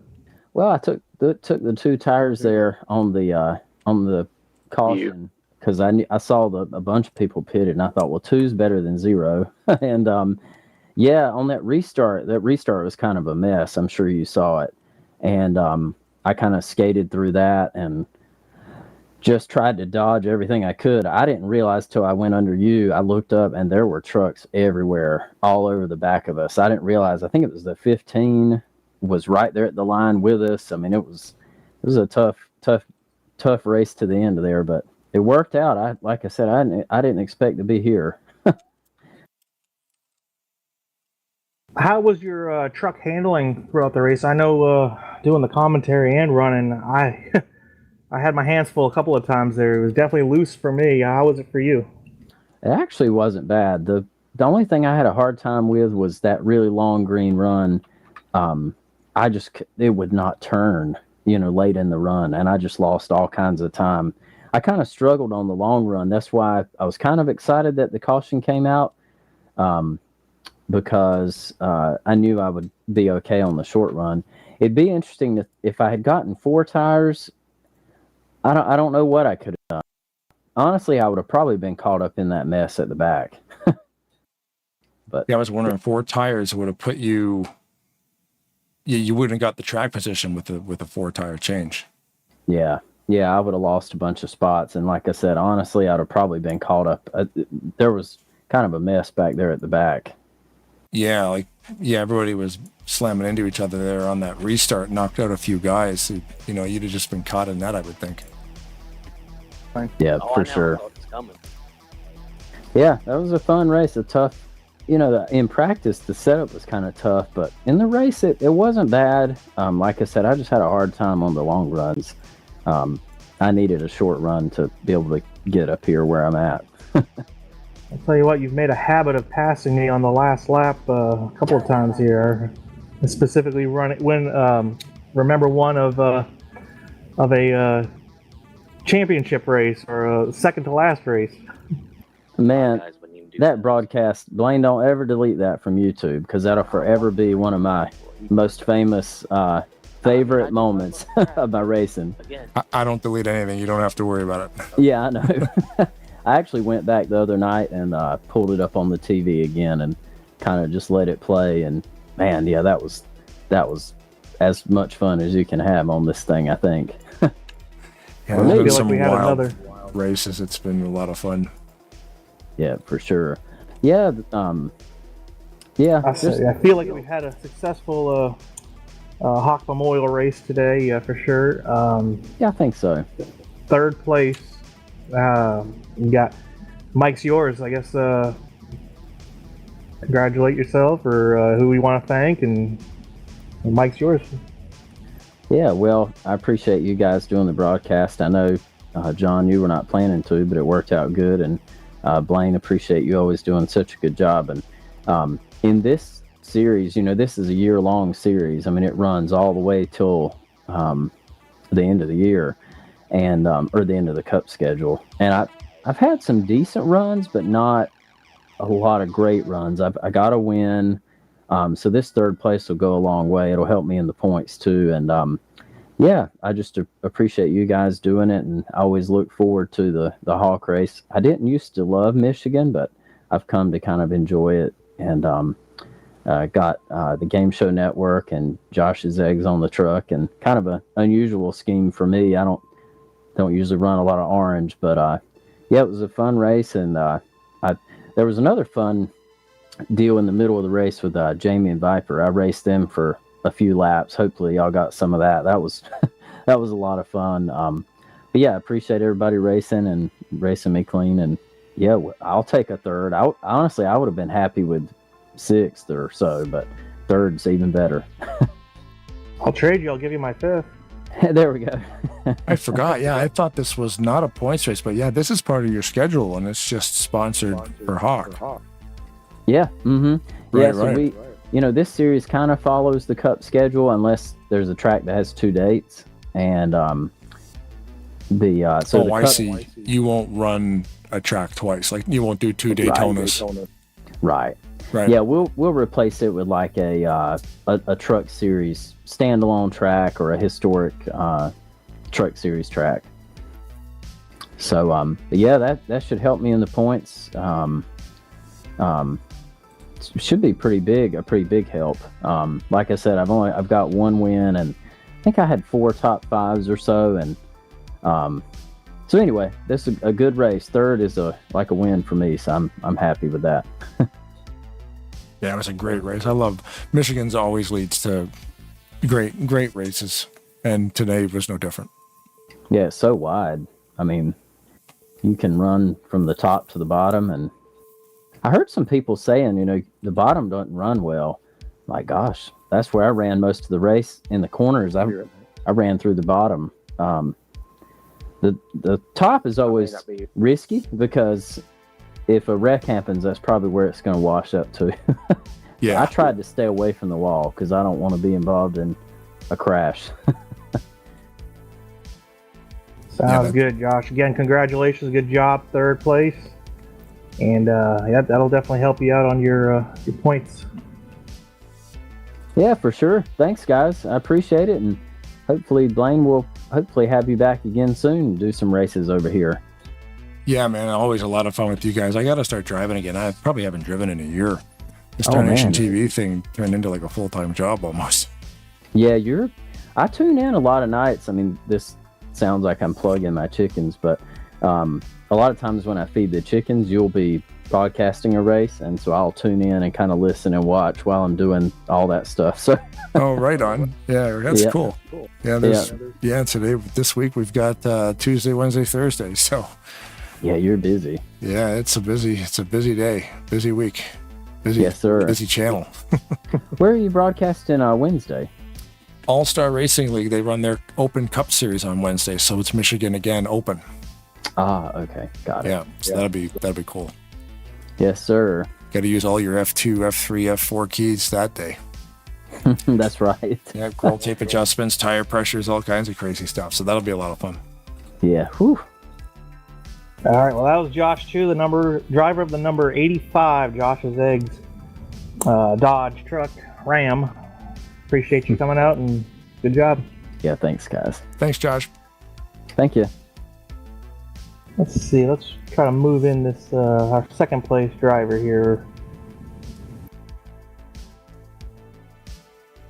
[SPEAKER 5] Well, I took the 2 tires there on the caution because I saw a bunch of people pitted, and I thought, well, 2's better than 0. And yeah, on that restart was kind of a mess. I'm sure you saw it. And I kind of skated through that and just tried to dodge everything I could. I didn't realize till I went under you. I looked up and there were trucks everywhere, all over the back of us. I didn't realize. I think it was the 15 was right there at the line with us. I mean, it was a tough race to the end there, but it worked out. Like I said, I didn't expect to be here.
[SPEAKER 4] How was your truck handling throughout the race? I know doing the commentary and running, I had my hands full a couple of times there. It was definitely loose for me. How was it for you?
[SPEAKER 5] It actually wasn't bad. The only thing I had a hard time with was that really long green run. It would not turn, late in the run, and I just lost all kinds of time. I kind of struggled on the long run. That's why I was kind of excited that the caution came out, because I knew I would be okay on the short run. It'd be interesting if I had gotten 4 tires. I don't know what I could have done. Honestly, I would have probably been caught up in that mess at the back. But
[SPEAKER 2] Yeah, I was wondering, 4 tires would have put you. You wouldn't have got the track position with a 4 tire change.
[SPEAKER 5] yeah, Yeah, I would have lost a bunch of spots. And like I said, honestly, I'd have probably been caught up. There was kind of a mess back there at the back.
[SPEAKER 2] Yeah, everybody was slamming into each other there on that restart, knocked out a few guys. Who, you'd have just been caught in that, I would think.
[SPEAKER 5] Yeah, for sure. Yeah, that was a fun race. A tough, in practice, the setup was kind of tough, but in the race, it wasn't bad. Like I said, I just had a hard time on the long runs. I needed a short run to be able to get up here where I'm at.
[SPEAKER 4] I'll tell you what, you've made a habit of passing me on the last lap a couple of times here. And specifically remember one of a championship race or a second to last race.
[SPEAKER 5] Man, that broadcast, Blaine, don't ever delete that from YouTube, because that'll forever be one of my most famous favorite moments of my racing.
[SPEAKER 2] I don't delete anything. You don't have to worry about it.
[SPEAKER 5] Yeah, I know. I actually went back the other night and pulled it up on the TV again and kind of just let it play. And man, yeah, that was as much fun as you can have on this thing, I think.
[SPEAKER 2] Yeah,
[SPEAKER 4] I
[SPEAKER 2] there's been
[SPEAKER 4] feel
[SPEAKER 2] some
[SPEAKER 4] like we had
[SPEAKER 2] wild races. It's been a lot of fun.
[SPEAKER 5] Yeah, for sure. Yeah, yeah.
[SPEAKER 4] I feel like we had a successful Hawk Memorial race today, for sure.
[SPEAKER 5] Yeah, I think so.
[SPEAKER 4] Third place. You got Mike's yours, I guess. Congratulate yourself, or who we want to thank, and Mike's yours.
[SPEAKER 5] Yeah, well, I appreciate you guys doing the broadcast. I know, John, you were not planning to, but it worked out good. And Blaine, appreciate you always doing such a good job. And in this series, this is a year-long series. I mean, it runs all the way till the end of the year, and or the end of the Cup schedule. And I've had some decent runs, but not a lot of great runs. I got a win. So this third place will go a long way. It'll help me in the points too. And yeah, I just appreciate you guys doing it, and I always look forward to the Hawk race. I didn't used to love Michigan, but I've come to kind of enjoy it. And got the Game Show Network and Josh's eggs on the truck, and kind of an unusual scheme for me. I don't usually run a lot of orange, but yeah, it was a fun race. And there was another fun deal in the middle of the race with Jamie and Viper. I raced them for a few laps. Hopefully y'all got some of that. That was that was a lot of fun. But yeah, I appreciate everybody racing and racing me clean. And yeah, I'll take a third. Honestly, I would have been happy with sixth or so, but third's even better.
[SPEAKER 4] I'll trade you. I'll give you my fifth.
[SPEAKER 5] There we go.
[SPEAKER 2] I forgot. Yeah, I thought this was not a points race, but yeah, this is part of your schedule, and it's just sponsored for Hawk.
[SPEAKER 5] Yeah. Mm-hmm.
[SPEAKER 2] Right,
[SPEAKER 5] yeah. So
[SPEAKER 2] right.
[SPEAKER 5] we, this series kind of follows the Cup schedule, unless there's a track that has 2 dates. And
[SPEAKER 2] I see. You won't run a track twice. Like, you won't do 2 Daytonas.
[SPEAKER 5] Right.
[SPEAKER 2] Right.
[SPEAKER 5] Yeah, we'll replace it with like a truck series standalone track, or a historic truck series track. So but yeah, that should help me in the points. Should be a pretty big help. Like I said, I've got 1 win, and I think I had 4 top 5s or so. And so anyway, this is a good race. Third is like a win for me, so I'm happy with that.
[SPEAKER 2] Yeah, it was a great race. I love Michigan's always leads to great races, and today was no different.
[SPEAKER 5] Yeah, it's so wide. I mean, you can run from the top to the bottom, and I heard some people saying, the bottom doesn't run well. My gosh, that's where I ran most of the race. In the corners, I ran through the bottom. The top is always risky, because if a wreck happens, that's probably where it's going to wash up to.
[SPEAKER 2] Yeah.
[SPEAKER 5] I tried to stay away from the wall, because I don't want to be involved in a crash.
[SPEAKER 4] Sounds good, Josh. Again, congratulations. Good job. Third place. And yeah, that'll definitely help you out on your points.
[SPEAKER 5] Yeah, for sure. Thanks, guys. I appreciate it. And hopefully Blaine will have you back again soon and do some races over here.
[SPEAKER 2] Yeah, man, always a lot of fun with you guys. I got to start driving again. I probably haven't driven in a year. This Tarnation TV thing turned into like a full-time job almost.
[SPEAKER 5] Yeah, I tune in a lot of nights. I mean, this sounds like I'm plugging my chickens, but a lot of times when I feed the chickens, you'll be broadcasting a race, and so I'll tune in and kind of listen and watch while I'm doing all that stuff. So
[SPEAKER 2] Oh, right on. Yeah, that's cool. Yeah, this week we've got Tuesday, Wednesday, Thursday. So
[SPEAKER 5] yeah, you're busy.
[SPEAKER 2] yeah, it's a busy day, busy week, busy.
[SPEAKER 5] Yes, sir.
[SPEAKER 2] Busy channel.
[SPEAKER 5] Where are you broadcasting Wednesday?
[SPEAKER 2] All-Star Racing League. They run their Open Cup Series on Wednesday, so it's Michigan again Open.
[SPEAKER 5] Ah, okay, got it.
[SPEAKER 2] Yeah, so that'll be cool.
[SPEAKER 5] Yes, sir.
[SPEAKER 2] Got to use all your F2, F3, F4 keys that day.
[SPEAKER 5] That's right.
[SPEAKER 2] Yeah, roll tape adjustments, tire pressures, all kinds of crazy stuff. So that'll be a lot of fun.
[SPEAKER 5] Yeah. Whew.
[SPEAKER 4] All right. Well, that was Josh Chu, the driver of the number 85, Josh's Eggs Dodge truck Ram. Appreciate you coming out and good job.
[SPEAKER 5] Yeah. Thanks, guys.
[SPEAKER 2] Thanks, Josh.
[SPEAKER 5] Thank you.
[SPEAKER 4] Let's see. Let's try to move in this our second place driver here.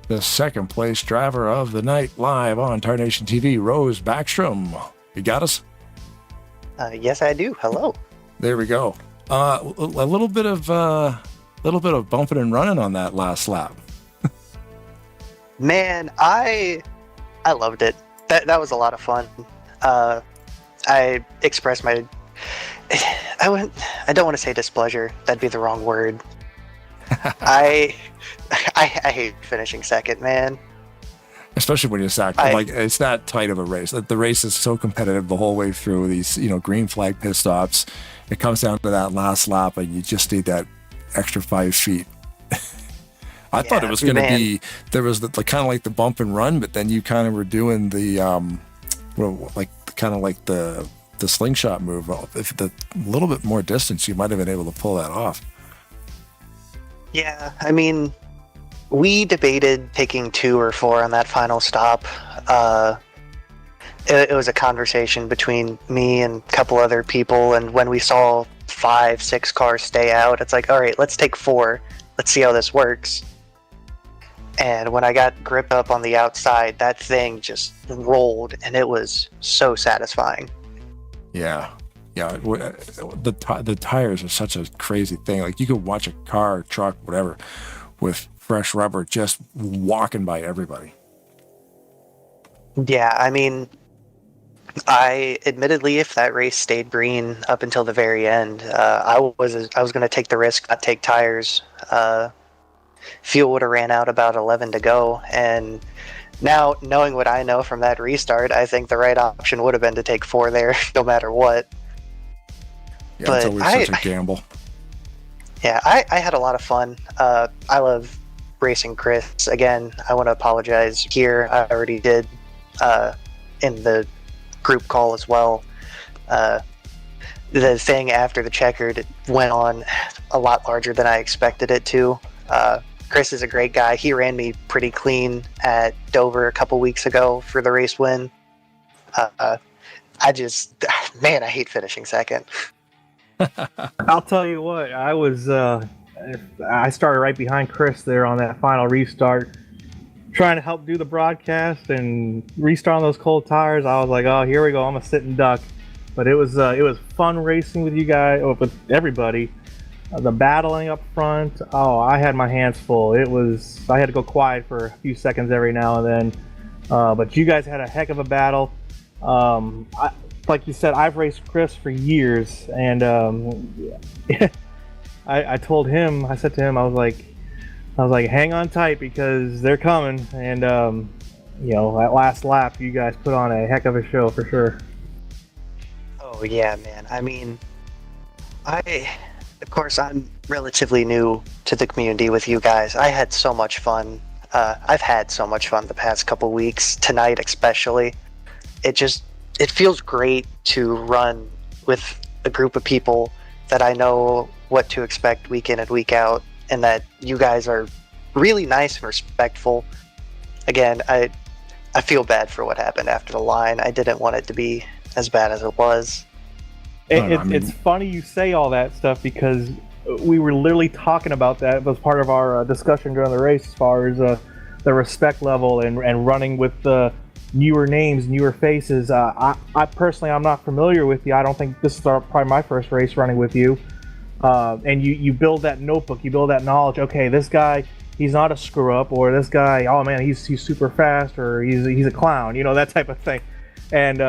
[SPEAKER 2] The second place driver of the night, live on Tarnation TV, Rose Backstrom. You got us?
[SPEAKER 6] Yes, I do. Hello.
[SPEAKER 2] There we go. A little bit of bumping and running on that last lap.
[SPEAKER 6] Man, I loved it. That was a lot of fun. I expressed my I don't want to say displeasure. That'd be the wrong word. I hate finishing second, man.
[SPEAKER 2] Especially when you're sacked. Like, it's not tight of a race. Like, the race is so competitive the whole way through. These, green flag pit stops. It comes down to that last lap, and you just need that extra 5 feet. I thought it was going to be, there was kind of like the bump and run, but then you kind of were doing the the slingshot move. If a little bit more distance, you might have been able to pull that off.
[SPEAKER 6] Yeah, I mean, we debated taking 2 or 4 on that final stop. It was a conversation between me and a couple other people, and when we saw 5, 6 cars stay out, it's like, all right, let's take 4. Let's see how this works. And when I got gripped up on the outside, that thing just rolled, and it was so satisfying.
[SPEAKER 2] Yeah. The tires are such a crazy thing. Like, you could watch a car, truck, whatever, with fresh rubber just walking by everybody.
[SPEAKER 6] Yeah, I mean, I admittedly, if that race stayed green up until the very end, I was going to take the risk, not take tires. Fuel would have ran out about 11 to go, and now knowing what I know from that restart, I think the right option would have been to take 4 there, no matter what.
[SPEAKER 2] Yeah, but it's always such a gamble.
[SPEAKER 6] Yeah, I had a lot of fun. I love racing Chris. Again, I want to apologize here. I already did in the group call as well. The thing after the checkered went on a lot larger than I expected it to. Chris is a great guy. He ran me pretty clean at Dover a couple weeks ago for the race win. I hate finishing second.
[SPEAKER 4] I'll tell you what, I started right behind Chris there on that final restart, trying to help do the broadcast and restart on those cold tires. I was like, oh, here we go, I'm a sitting duck. But it was fun racing with you guys, with everybody. The battling up front, I had my hands full. I had to go quiet for a few seconds every now and then. But you guys had a heck of a battle. Like you said, I've raced Chris for years, and I told him, I said to him, I was like, hang on tight because they're coming. And that last lap, you guys put on a heck of a show for sure.
[SPEAKER 6] Oh yeah, man. I mean, of course, I'm relatively new to the community with you guys. I had so much fun. I've had so much fun the past couple weeks, tonight especially. It feels great to run with a group of people that I know what to expect week in and week out, and that you guys are really nice and respectful. Again, I feel bad for what happened after the line. I didn't want it to be as bad as it was.
[SPEAKER 4] It's funny you say all that stuff because we were literally talking about that. It was part of our discussion during the race as far as the respect level and running with the newer names, newer faces. I personally, I'm not familiar with you. I don't think this is probably my first race running with you. And you build that notebook, you build that knowledge. Okay, this guy, he's not a screw up, or this guy, oh man, he's super fast, or he's a clown, that type of thing. And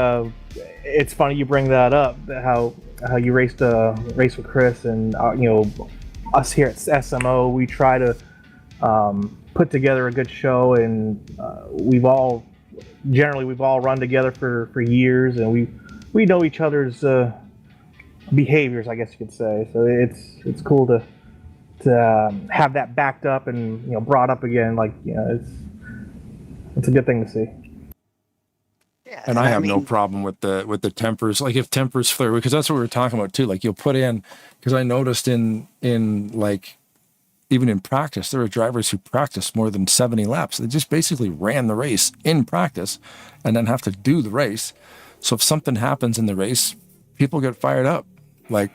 [SPEAKER 4] it's funny you bring that up, how you raced with Chris, and us here at SMO, we try to put together a good show, and we've all run together for years, and we know each other's behaviors, I guess you could say. So it's cool to have that backed up and brought up again. Like it's a good thing to see.
[SPEAKER 6] Yeah,
[SPEAKER 2] And I have no problem with the tempers. Like if tempers flare, because that's what we were talking about too. Like you'll put in, because I noticed in like even in practice, there are drivers who practice more than 70 laps. They just basically ran the race in practice and then have to do the race. So if something happens in the race, people get fired up. Like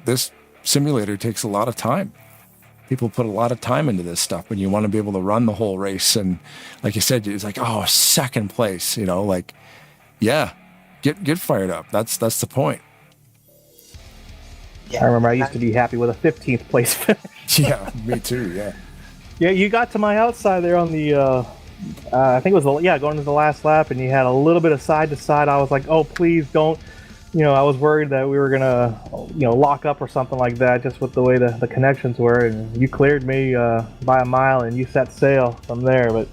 [SPEAKER 2] this simulator takes a lot of time. People put a lot of time into this stuff, and you want to be able to run the whole race. And like you said, it's like, oh, second place, like, yeah, get fired up. That's the point.
[SPEAKER 6] Yeah.
[SPEAKER 4] I remember I used to be happy with a 15th place finish.
[SPEAKER 2] Yeah, me too. Yeah.
[SPEAKER 4] Yeah, you got to my outside there on the, I think it was, going to the last lap, and you had a little bit of side to side. I was like, oh, please don't. I was worried that we were gonna, lock up or something like that, just with the way the connections were. And you cleared me by a mile, and you set sail from there. But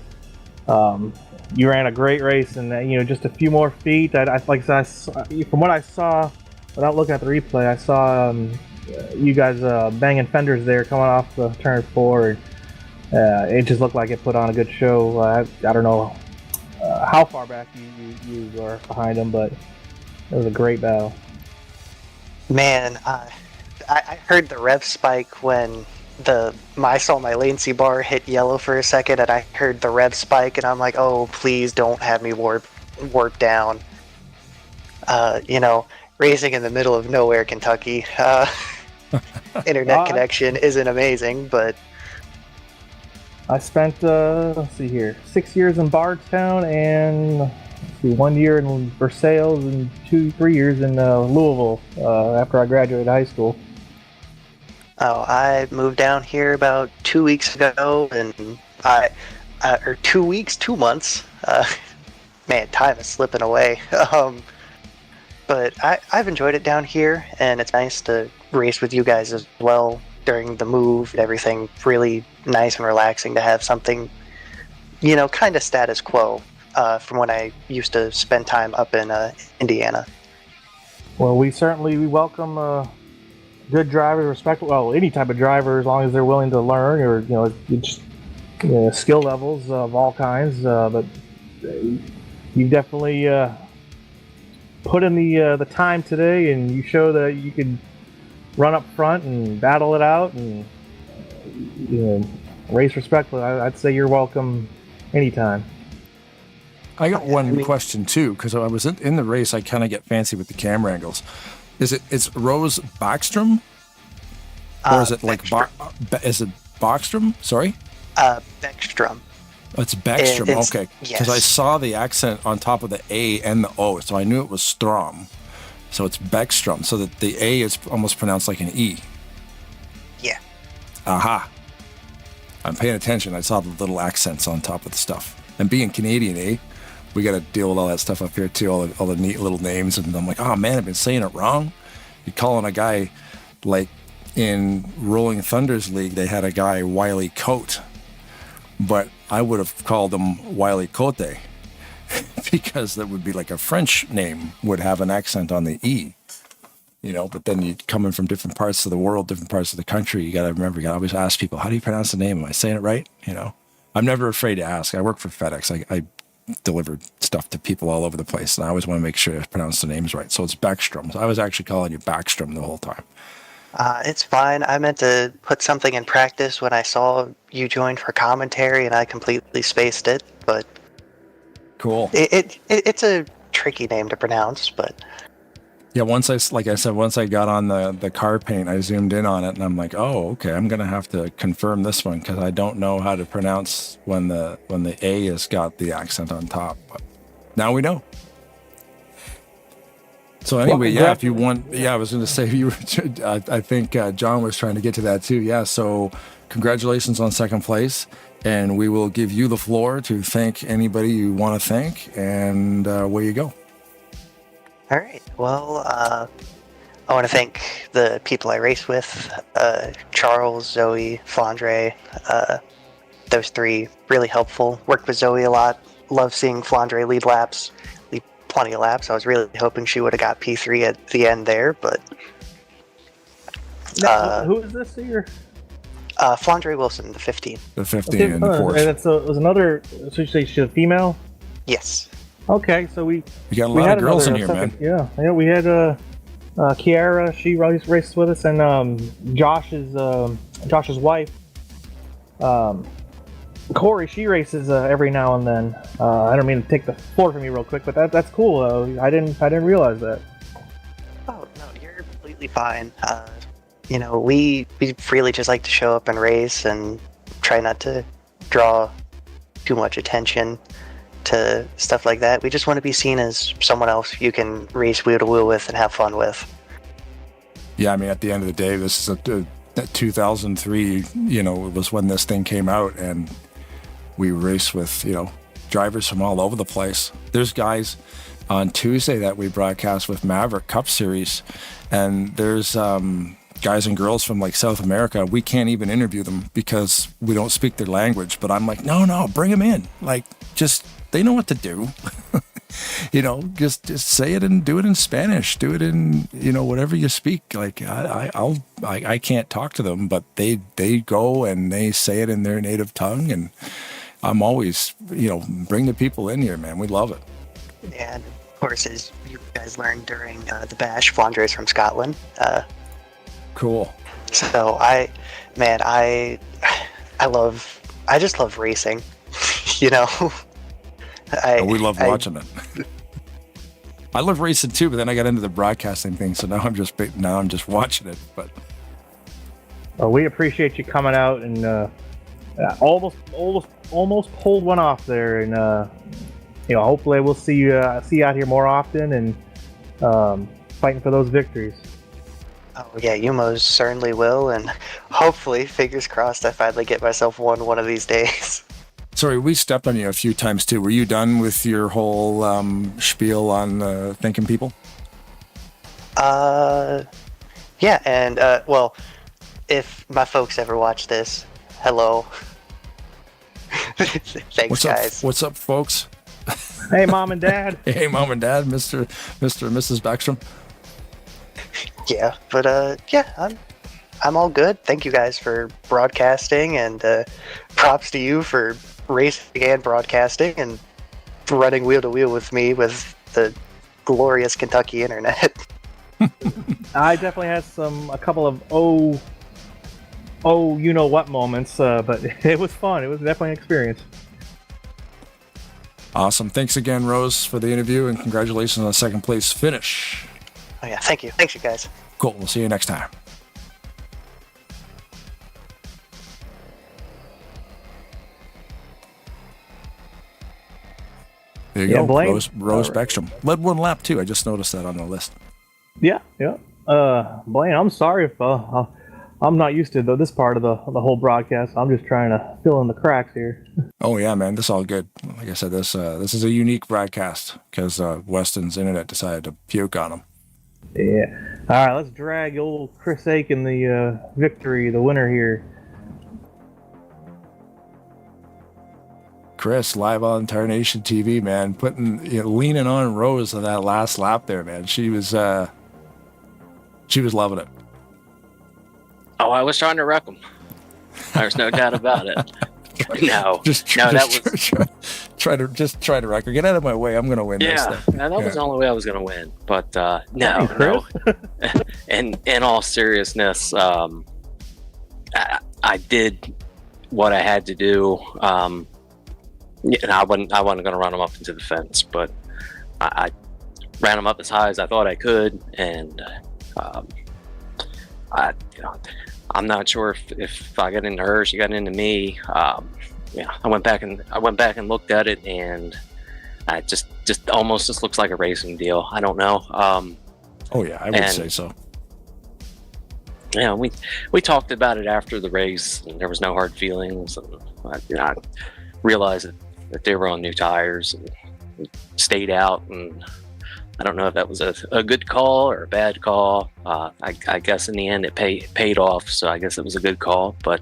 [SPEAKER 4] you ran a great race, and just a few more feet. From what I saw, without looking at the replay, I saw you guys banging fenders there coming off the turn 4. And it just looked like it put on a good show. I don't know how far back you were behind them, but it was a great battle.
[SPEAKER 6] Man, I heard the rev spike when I saw my latency bar hit yellow for a second, and I heard the rev spike, and I'm like, oh, please don't have me warp down. Racing in the middle of nowhere, Kentucky. Internet connection isn't amazing, but
[SPEAKER 4] I spent, let's see here, 6 years in Bardstown, and 1 year in Versailles, and 3 years in Louisville after I graduated high school.
[SPEAKER 6] Oh, I moved down here about 2 weeks ago, and or 2 weeks, 2 months. Man, time is slipping away. But I've enjoyed it down here, and it's nice to race with you guys as well during the move and everything. Really nice and relaxing to have something, kind of status quo from when I used to spend time up in Indiana.
[SPEAKER 4] Well, we welcome good drivers, respectful, any type of driver, as long as they're willing to learn, or just skill levels of all kinds. But you definitely put in the time today, and you show that you can run up front and battle it out and race respectfully. I'd say you're welcome anytime.
[SPEAKER 2] I got one question too, because I was in the race. I kind of get fancy with the camera angles. It's Rose Backstrom, or is it like is it Backstrom? Sorry,
[SPEAKER 6] Beckstrom.
[SPEAKER 2] It's Beckstrom. Okay, because
[SPEAKER 6] yes.
[SPEAKER 2] I saw the accent on top of the A and the O, so I knew it was Strom. So it's Beckstrom. So that the A is almost pronounced like an E.
[SPEAKER 6] Yeah.
[SPEAKER 2] Aha. I'm paying attention. I saw the little accents on top of the stuff. And being Canadian, we got to deal with all that stuff up here too, all the neat little names. And I'm like, oh man, I've been saying it wrong. You're calling a guy, like in Rolling Thunder's league, they had a guy, Wiley Cote. But I would have called him Wiley Cote because that would be like a French name would have an accent on the E. But then you coming from different parts of the world, different parts of the country, you got to remember, you got to always ask people, how do you pronounce the name? Am I saying it right? I'm never afraid to ask. I work for FedEx. I deliver stuff to people all over the place, and I always want to make sure I pronounce the names right. So it's Beckstrom. So I was actually calling you Backstrom the whole time.
[SPEAKER 6] It's fine. I meant to put something in practice when I saw you join for commentary, and I completely spaced it. But
[SPEAKER 2] cool.
[SPEAKER 6] It's a tricky name to pronounce, but
[SPEAKER 2] yeah. Once I got on the car paint, I zoomed in on it, and I'm like, oh, okay. I'm gonna have to confirm this one because I don't know how to pronounce when the A has got the accent on top. But now we know. So anyway, yeah, if you want, I was going to say, I think John was trying to get to that too. Yeah, so congratulations on second place, and we will give you the floor to thank anybody you want to thank, and away you go.
[SPEAKER 6] All right. Well, I want to thank the people I raced with, Charles, Zoe, Flandre. Those three, really helpful. Worked with Zoe a lot. Love seeing Flandre lead laps. Plenty of laps. I was really hoping she would have got P3 at the end there, but
[SPEAKER 4] who is this here?
[SPEAKER 6] Flandre Wilson, the 15.
[SPEAKER 2] The 15 and the Porsche.
[SPEAKER 4] And it was another. So you say she's a female?
[SPEAKER 6] Yes.
[SPEAKER 4] Okay, so we
[SPEAKER 2] got a lot of girls in here, man.
[SPEAKER 4] Yeah. We had Kiara. She races with us, and Josh's wife. Corey, she races every now and then. I don't mean to take the floor from you real quick, but that's cool. I didn't realize that.
[SPEAKER 6] Oh no, you're completely fine. We really just like to show up and race and try not to draw too much attention to stuff like that. We just want to be seen as someone else you can race wheel to wheel with and have fun with.
[SPEAKER 2] Yeah, I mean, at the end of the day, this is 2003. It was when this thing came out, and we race with, drivers from all over the place. There's guys on Tuesday that we broadcast with Maverick Cup Series, and there's guys and girls from like South America. We can't even interview them because we don't speak their language, but I'm like, no, bring them in. Like, they know what to do. Just say it and do it in Spanish. Do it in, whatever you speak. Like, I can't talk to them, but they go and they say it in their native tongue, and I'm always, bring the people in here, man. We love it.
[SPEAKER 6] And of course, as you guys learned during the bash, Flandre's from Scotland.
[SPEAKER 2] Cool.
[SPEAKER 6] So I just love racing.
[SPEAKER 2] We love watching it. I love racing too, but then I got into the broadcasting thing, so now I'm just watching it. But
[SPEAKER 4] we appreciate you coming out and almost pulled one off there, and hopefully we'll see you out here more often and fighting for those victories.
[SPEAKER 6] Oh yeah, you most certainly will, and hopefully, fingers crossed, I finally get myself one of these days.
[SPEAKER 2] Sorry, we stepped on you a few times too. Were you done with your whole spiel on thanking people?
[SPEAKER 6] Yeah, and well, if my folks ever watch this, hello. Thanks, guys.
[SPEAKER 2] What's up, folks?
[SPEAKER 4] Hey, Mom and Dad.
[SPEAKER 2] Hey, Mom and Dad, Mr. and Mrs. Beckstrom.
[SPEAKER 6] Yeah, but I'm all good. Thank you guys for broadcasting, and props to you for racing and broadcasting and running wheel to wheel with me with the glorious Kentucky internet.
[SPEAKER 4] I definitely had a couple of you know what moments, but it was fun. It was definitely an experience.
[SPEAKER 2] Awesome. Thanks again, Rose, for the interview, and congratulations on the second place finish.
[SPEAKER 6] Oh yeah, thank you. Thanks, you guys.
[SPEAKER 2] Cool. We'll see you next time. There you go,
[SPEAKER 4] Blaine.
[SPEAKER 2] Rose Beckstrom. Led one lap too. I just noticed that on the list.
[SPEAKER 4] Yeah. Blaine, I'm sorry if I'm not used to this part of the whole broadcast. I'm just trying to fill in the cracks here.
[SPEAKER 2] Oh yeah, man, this is all good. Like I said, this is a unique broadcast because Weston's internet decided to puke on him.
[SPEAKER 4] Yeah. All right, let's drag old Chris Aiken, the victory, the winner here.
[SPEAKER 2] Chris, live on Tarnation TV, man, leaning on Rose on that last lap there, man. She was loving it.
[SPEAKER 7] Oh, I was trying to wreck him. There's no doubt about it. No,
[SPEAKER 2] try to wreck her. Get out of my way. I'm going to win this thing.
[SPEAKER 7] Yeah, that was the only way I was going to win. But no. In all seriousness, I did what I had to do. And I wasn't going to run him up into the fence, but I ran him up as high as I thought I could, and I'm not sure if I got into her, she got into me. I went back and looked at it, and Just almost just looks like a racing deal. I don't know.
[SPEAKER 2] Oh yeah, I would say so.
[SPEAKER 7] Yeah, we talked about it after the race, and there was no hard feelings. And I realized that they were on new tires and stayed out. And I don't know if that was a good call or a bad call. I guess in the end it paid off, so I guess it was a good call. But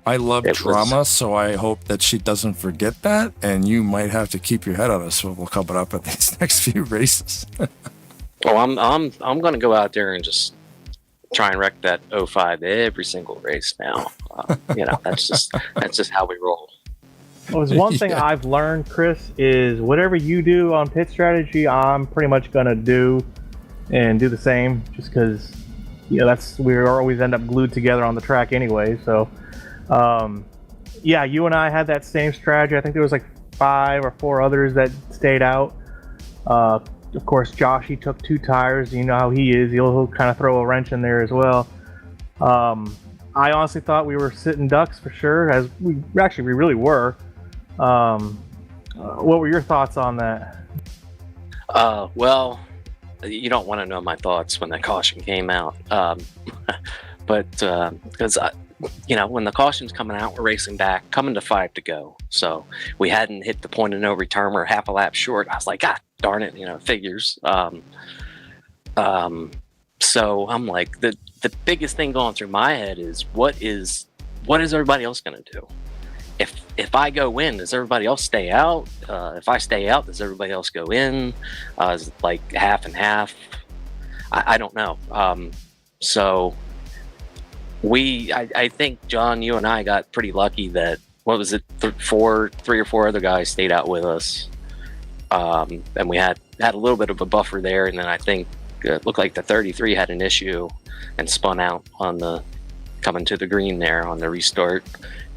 [SPEAKER 2] I love drama, so I hope that she doesn't forget that. And you might have to keep your head on a swivel coming up at these next few races.
[SPEAKER 7] Oh, I'm going to go out there and just try and wreck that 05 every single race now. That's just how we roll.
[SPEAKER 4] Well, there's one thing I've learned, Chris, is whatever you do on pit strategy, I'm pretty much gonna do the same. Just because, we always end up glued together on the track anyway. So, you and I had that same strategy. I think there was like 5 or 4 others that stayed out. Of course, Josh, he took 2 tires. You know how he is. He'll kind of throw a wrench in there as well. I honestly thought we were sitting ducks for sure, as we really were. What were your thoughts on that?
[SPEAKER 7] Well, you don't want to know my thoughts when the caution came out. But because when the caution's coming out, we're racing back, coming to 5 to go. So we hadn't hit the point of no return. We're half a lap short. I was like, God darn it, figures. So I'm like, the biggest thing going through my head is what is everybody else going to do? If I go in, does everybody else stay out? If I stay out, does everybody else go in? Is it like half and half? I don't know. So I think, John, you and I got pretty lucky that, what was it, 3 or 4 other guys stayed out with us. And we had a little bit of a buffer there, and then I think it looked like the 33 had an issue and spun out on the coming to the green there on the restart,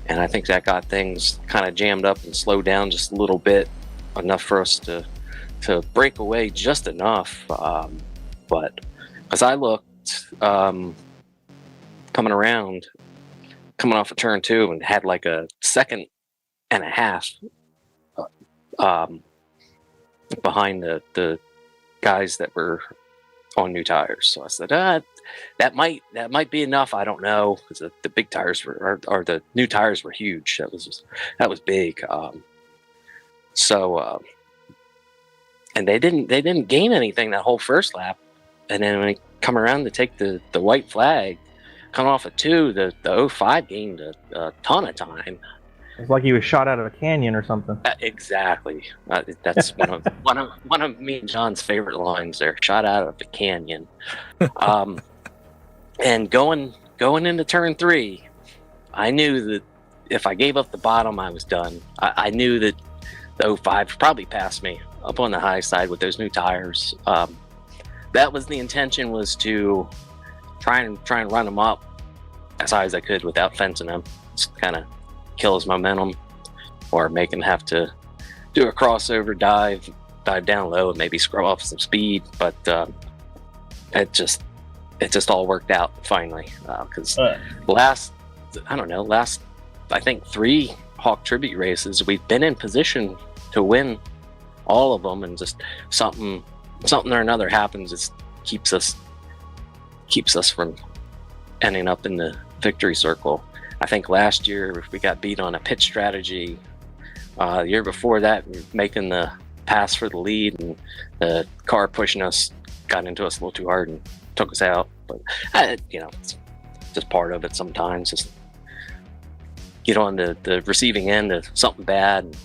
[SPEAKER 7] and I think that got things kind of jammed up and slowed down just a little bit, enough for us to break away just enough. But as I looked coming off of turn 2 and had like a second and a half behind the guys that were on new tires. So I said, that might be enough. I don't know, because the big tires or the new tires were huge. That was big. And they didn't gain anything that whole first lap. And then when they come around to take the white flag, coming off of 2, the 05 gained a ton of time.
[SPEAKER 4] It's like he was shot out of a canyon or something.
[SPEAKER 7] Exactly. That's one of me and John's favorite lines there. Shot out of a canyon. And going into turn 3, I knew that if I gave up the bottom, I was done. I knew that the 05 probably passed me up on the high side with those new tires. That was the intention, was to try and run him up as high as I could without fencing him. Just kind of kill his momentum, or make him have to do a crossover dive down low and maybe scrub off some speed. But it just all worked out finally, because last I think 3 Hawk Tribute races we've been in position to win all of them, and just something or another happens. It keeps us from ending up in the victory circle. I think last year we got beat on a pit strategy. The year before that, we were making the pass for the lead, and the car pushing us got into us a little too hard and took us out. But it's just part of it sometimes. Just get on the receiving end of something bad.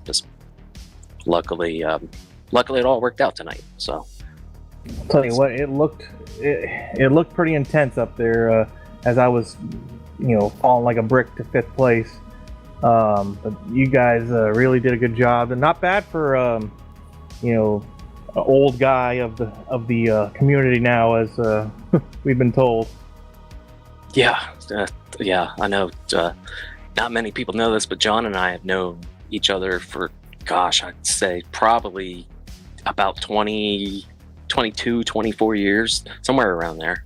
[SPEAKER 7] Just luckily it all worked out tonight. So
[SPEAKER 4] I'll tell you what, it looked pretty intense up there as I was falling like a brick to 5th place. But you guys really did a good job, and not bad for an old guy of the community now, as we've been told.
[SPEAKER 7] Yeah, I know. Not many people know this, but John and I have known each other for, I'd say probably about 20, 22, 24 years, somewhere around there.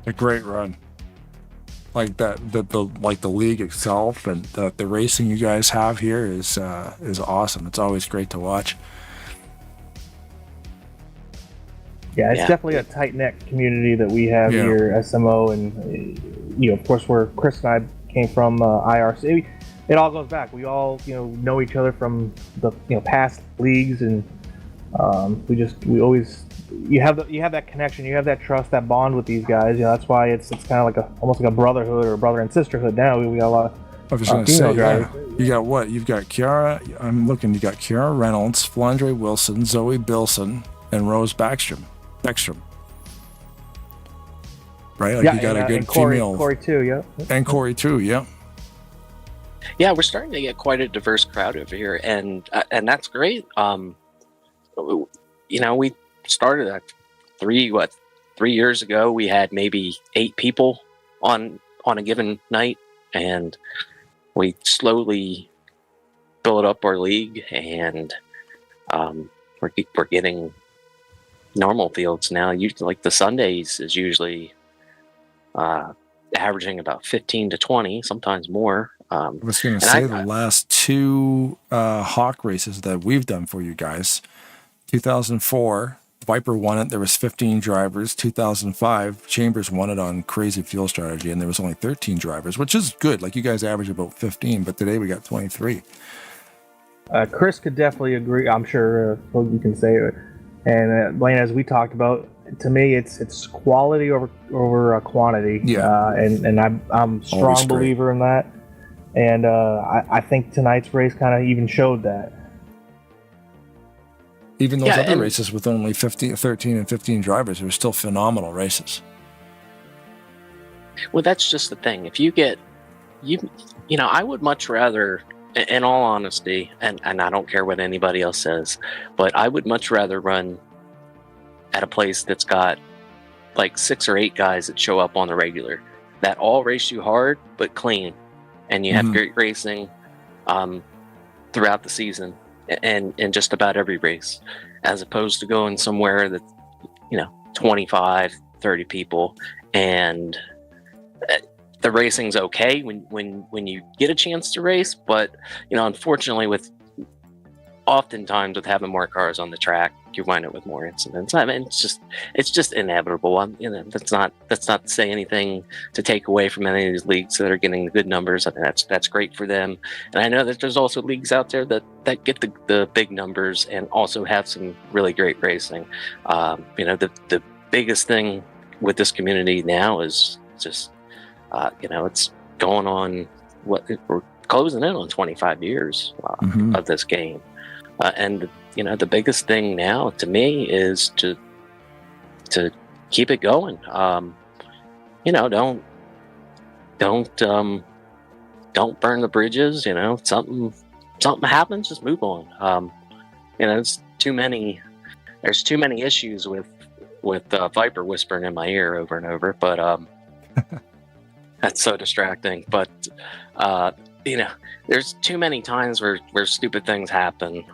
[SPEAKER 2] A great run. like the league itself and the racing you guys have here is awesome. It's always great to watch.
[SPEAKER 4] Yeah, it's definitely a tight-knit community that we have here at SMO, and of course, where Chris and I came from, IRC. It all goes back. We all, know each other from the past leagues, and we always you have that connection, you have that trust, that bond with these guys. That's why it's kind of like almost like a brotherhood or a brother and sisterhood. Now we got a lot
[SPEAKER 2] I was going to say, you got what? You've got Kiara. I'm looking. You got Kiara Reynolds, Flandre Wilson, Zoe Bilson, and Rose Backstrom. Right? Like you got a good female.
[SPEAKER 4] Corey too, yeah.
[SPEAKER 2] And Corey too, yeah.
[SPEAKER 7] Yeah, we're starting to get quite a diverse crowd over here, and that's great. We started at 3 years ago. We had maybe 8 people on a given night, and we slowly built up our league, and we're getting normal fields now. Usually, like the Sundays is usually averaging about 15 to 20, sometimes more.
[SPEAKER 2] I was going to say the last 2 Hawk races that we've done for you guys. 2004, Viper won it. There was 15 drivers. 2005, Chambers won it on crazy fuel strategy, and there was only 13 drivers, which is good. Like you guys average about 15, but today we got 23.
[SPEAKER 4] Chris could definitely agree. I'm sure you can say it. And Blaine, as we talked about, to me, it's quality over quantity.
[SPEAKER 2] Yeah.
[SPEAKER 4] And I'm a strong believer in that. And I think tonight's race kind of even showed that.
[SPEAKER 2] Even those other races with only 13 and 15 drivers, they were still phenomenal races.
[SPEAKER 7] Well, that's just the thing. If you get, I would much rather, in all honesty, and I don't care what anybody else says, but I would much rather run at a place that's got like 6 or 8 guys that show up on the regular, that all race you hard but clean, and you have great racing throughout the season and just about every race, as opposed to going somewhere that 25, 30 people, and the racing's okay when you get a chance to race, but unfortunately, oftentimes with having more cars on the track, you wind up with more incidents. I mean, it's just inevitable. That's not to say anything to take away from any of these leagues that are getting good numbers. I mean, that's great for them. And I know that there's also leagues out there that get the big numbers and also have some really great racing. The biggest thing with this community now is just it's going on we're closing in on 25 years of this game. And the biggest thing now to me is to keep it going. Don't burn the bridges. Something happens, just move on. There's too many issues with Viper whispering in my ear over and over, but that's so distracting. But there's too many times where stupid things happen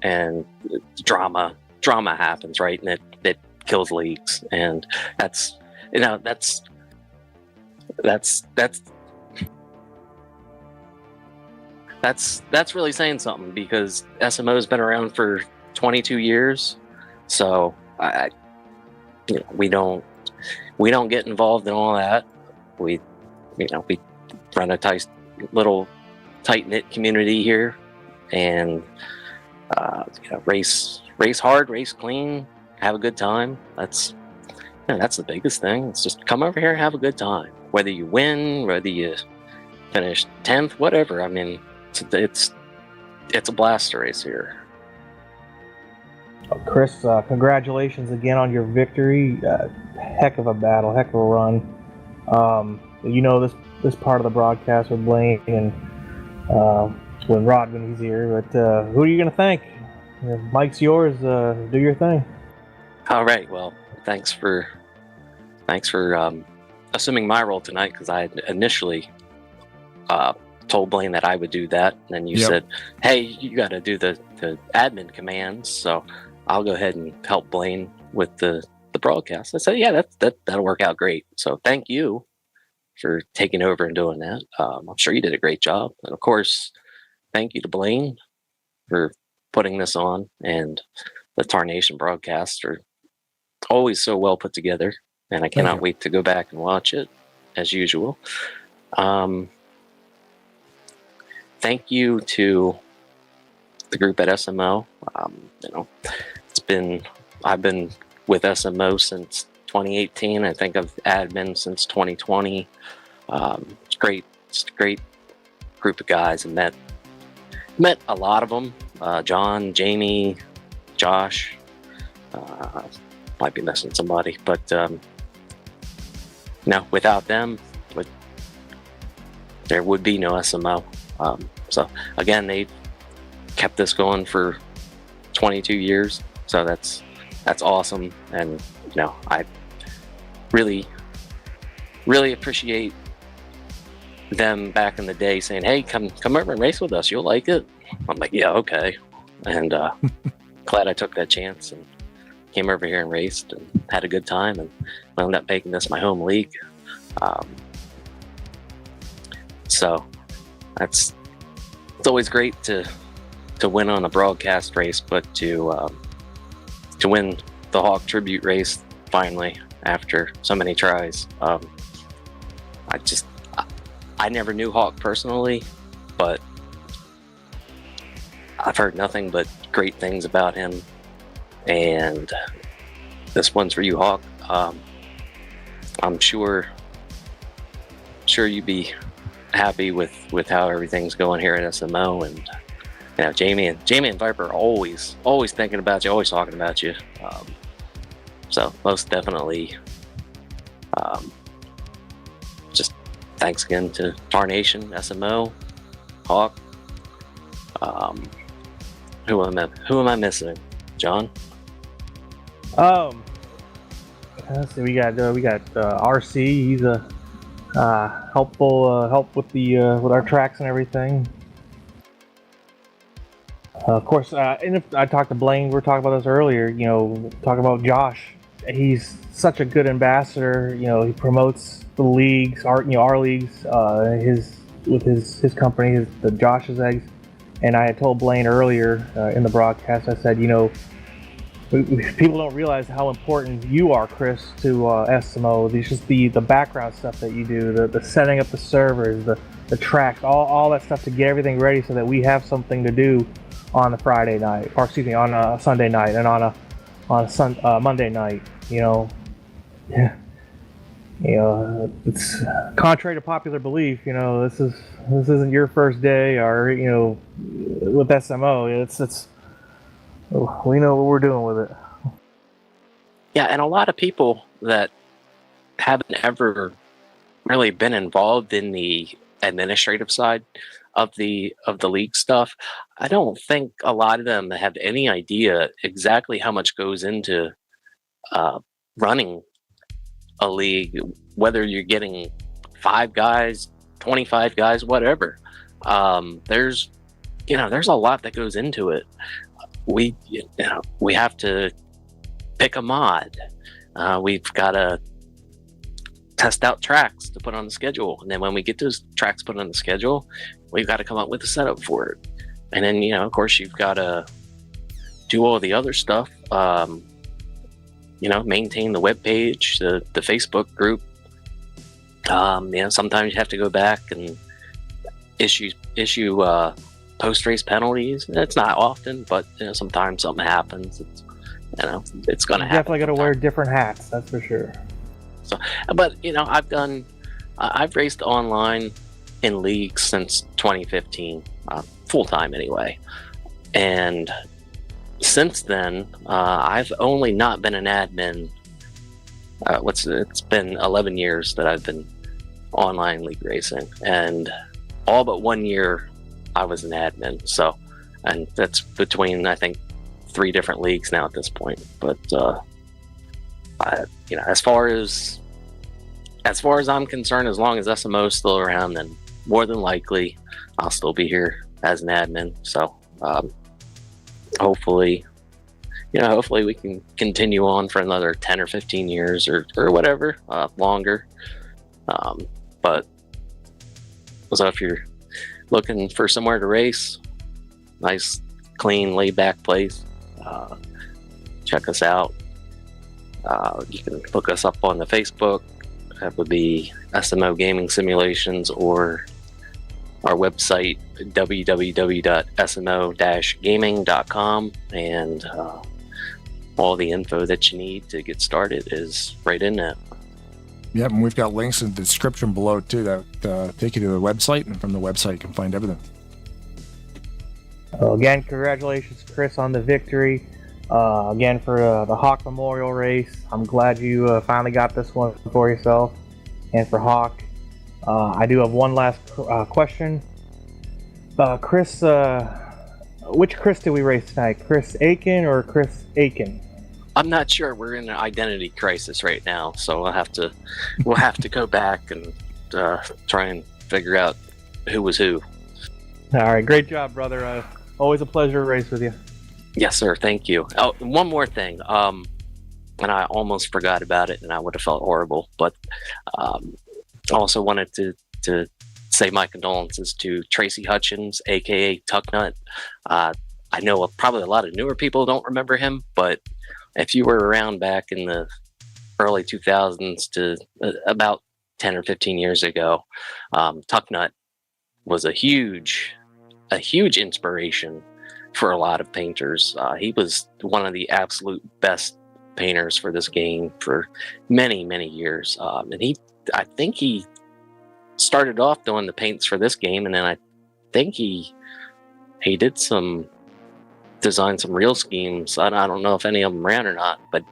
[SPEAKER 7] and drama happens, right? And it kills leagues, and that's really saying something, because SMO has been around for 22 years, so we don't get involved in all that. We run a tight knit community here, and race hard, race clean, have a good time. That's the biggest thing. It's just come over here and have a good time. Whether you win, whether you finish 10th, whatever. I mean, it's a blast to race here.
[SPEAKER 4] Chris, congratulations again on your victory. Heck of a battle, heck of a run. This part of the broadcast with Blaine and when he's here, but who are you going to thank? Mike's yours. Do your thing.
[SPEAKER 7] All right. Well, thanks for assuming my role tonight, because I had initially told Blaine that I would do that, and then you said, "Hey, you got to do the admin commands," so I'll go ahead and help Blaine with the broadcast. I said, "Yeah, that'll work out great." So thank you for taking over and doing that. I'm sure you did a great job. And of course, thank you to Blaine for putting this on, and the Tarnation broadcasts are always so well put together, and I cannot wait to go back and watch it as usual. Thank you to the group at SMO. I've been with SMO since 2018. I think I've admin since 2020. It's great. It's a great group of guys. I met a lot of them. John, Jamie, Josh. Might be missing somebody, but without them, there would be no SMO. So again, they kept this going for 22 years. So that's awesome, and I really appreciate them back in the day saying, "Hey, come over and race with us. You'll like it." I'm like, "Yeah, okay," and glad I took that chance and came over here and raced and had a good time, and wound up making this my home league. So it's always great to win on a broadcast race, but to win the Hawk Tribute race finally after so many tries. I never knew Hawk personally, but I've heard nothing but great things about him, and this one's for you, Hawk. I'm sure you'd be happy with how everything's going here at SMO, and Jamie and Viper are always thinking about you, always talking about you. So most definitely, just thanks again to Tarnation, SMO, Hawk. Who am I missing? John?
[SPEAKER 4] Let's see, we got RC. He's a help with with our tracks and everything. Of course, and if I talked to Blaine, we were talking about this earlier. Talking about Josh. He's such a good ambassador. He promotes the leagues, our leagues, with his company, the Josh's Eggs. And I had told Blaine earlier in the broadcast. I said, people don't realize how important you are, Chris, to SMO. It's just the background stuff that you do, the setting up the servers, the tracks, all that stuff to get everything ready so that we have something to do on a Friday night, or excuse me, on a Sunday night, and on a Monday night. It's contrary to popular belief. This isn't your first day, or with SMO. It's we know what we're doing with it.
[SPEAKER 7] Yeah, and a lot of people that haven't ever really been involved in the administrative side of the league stuff, I don't think a lot of them have any idea exactly how much goes into running a league, whether you're getting 5 guys, 25 guys, whatever. There's a lot that goes into it. We have to pick a mod. We've got to test out tracks to put on the schedule, and then when we get those tracks put on the schedule, we've got to come up with a setup for it. And then of course you've got to do all the other stuff. Maintain the web page, the Facebook group. Sometimes you have to go back and issue post-race penalties. It's not often, but sometimes something happens. It's going to happen.
[SPEAKER 4] Definitely got to wear different hats, that's for sure.
[SPEAKER 7] So, but I've raced online in leagues since 2015, full time anyway, and since then I've only not been an admin. It's been 11 years that I've been online league racing, and all but 1 year I was an admin. So, and that's between I think 3 different leagues now at this point. But as far as I'm concerned, as long as SMO is still around, then more than likely I'll still be here as an admin. So hopefully we can continue on for another 10 or 15 years or whatever, longer. But But so if you're looking for somewhere to race, nice, clean, laid-back place, check us out. You can look us up on the Facebook. That would be SMO Gaming Simulations, or our website, www.smo-gaming.com, and all the info that you need to get started is right in that.
[SPEAKER 2] Yep, and we've got links in the description below too that take you to the website, and from the website you can find everything.
[SPEAKER 4] Again, congratulations, Chris, on the victory. Again, for the Hawk Memorial Race. I'm glad you finally got this one for yourself and for Hawk. I do have one last question. Chris, which Chris did we race tonight? Chris Aiken or Chris Aiken?
[SPEAKER 7] I'm not sure. We're in an identity crisis right now, so we'll have to go back and try and figure out who was who.
[SPEAKER 4] All right, great job, brother. Always a pleasure to race with you.
[SPEAKER 7] Yes, sir. Thank you. Oh, one more thing. And I almost forgot about it, and I would have felt horrible. But I also wanted to say my condolences to Tracy Hutchins, aka Tucknut. I know probably a lot of newer people don't remember him, but if you were around back in the early 2000s to about 10 or 15 years ago, Tucknut was a huge inspiration for a lot of painters. He was one of the absolute best painters for this game for many, many years. And I think he started off doing the paints for this game, and then I think he did design some real schemes. I don't know if any of them ran or not, but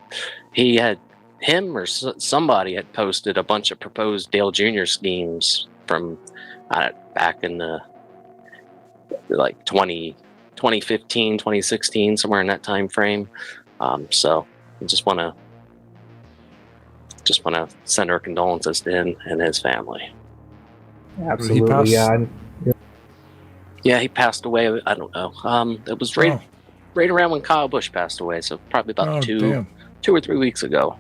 [SPEAKER 7] him or somebody had posted a bunch of proposed Dale Jr. schemes from back in the like 2015, 2016, somewhere in that time frame. So I just want to send our condolences to him and his family.
[SPEAKER 4] Absolutely, yeah.
[SPEAKER 7] Yeah, he passed away. I don't know. It was right around when Kyle Busch passed away, so probably about 2 or 3 weeks ago.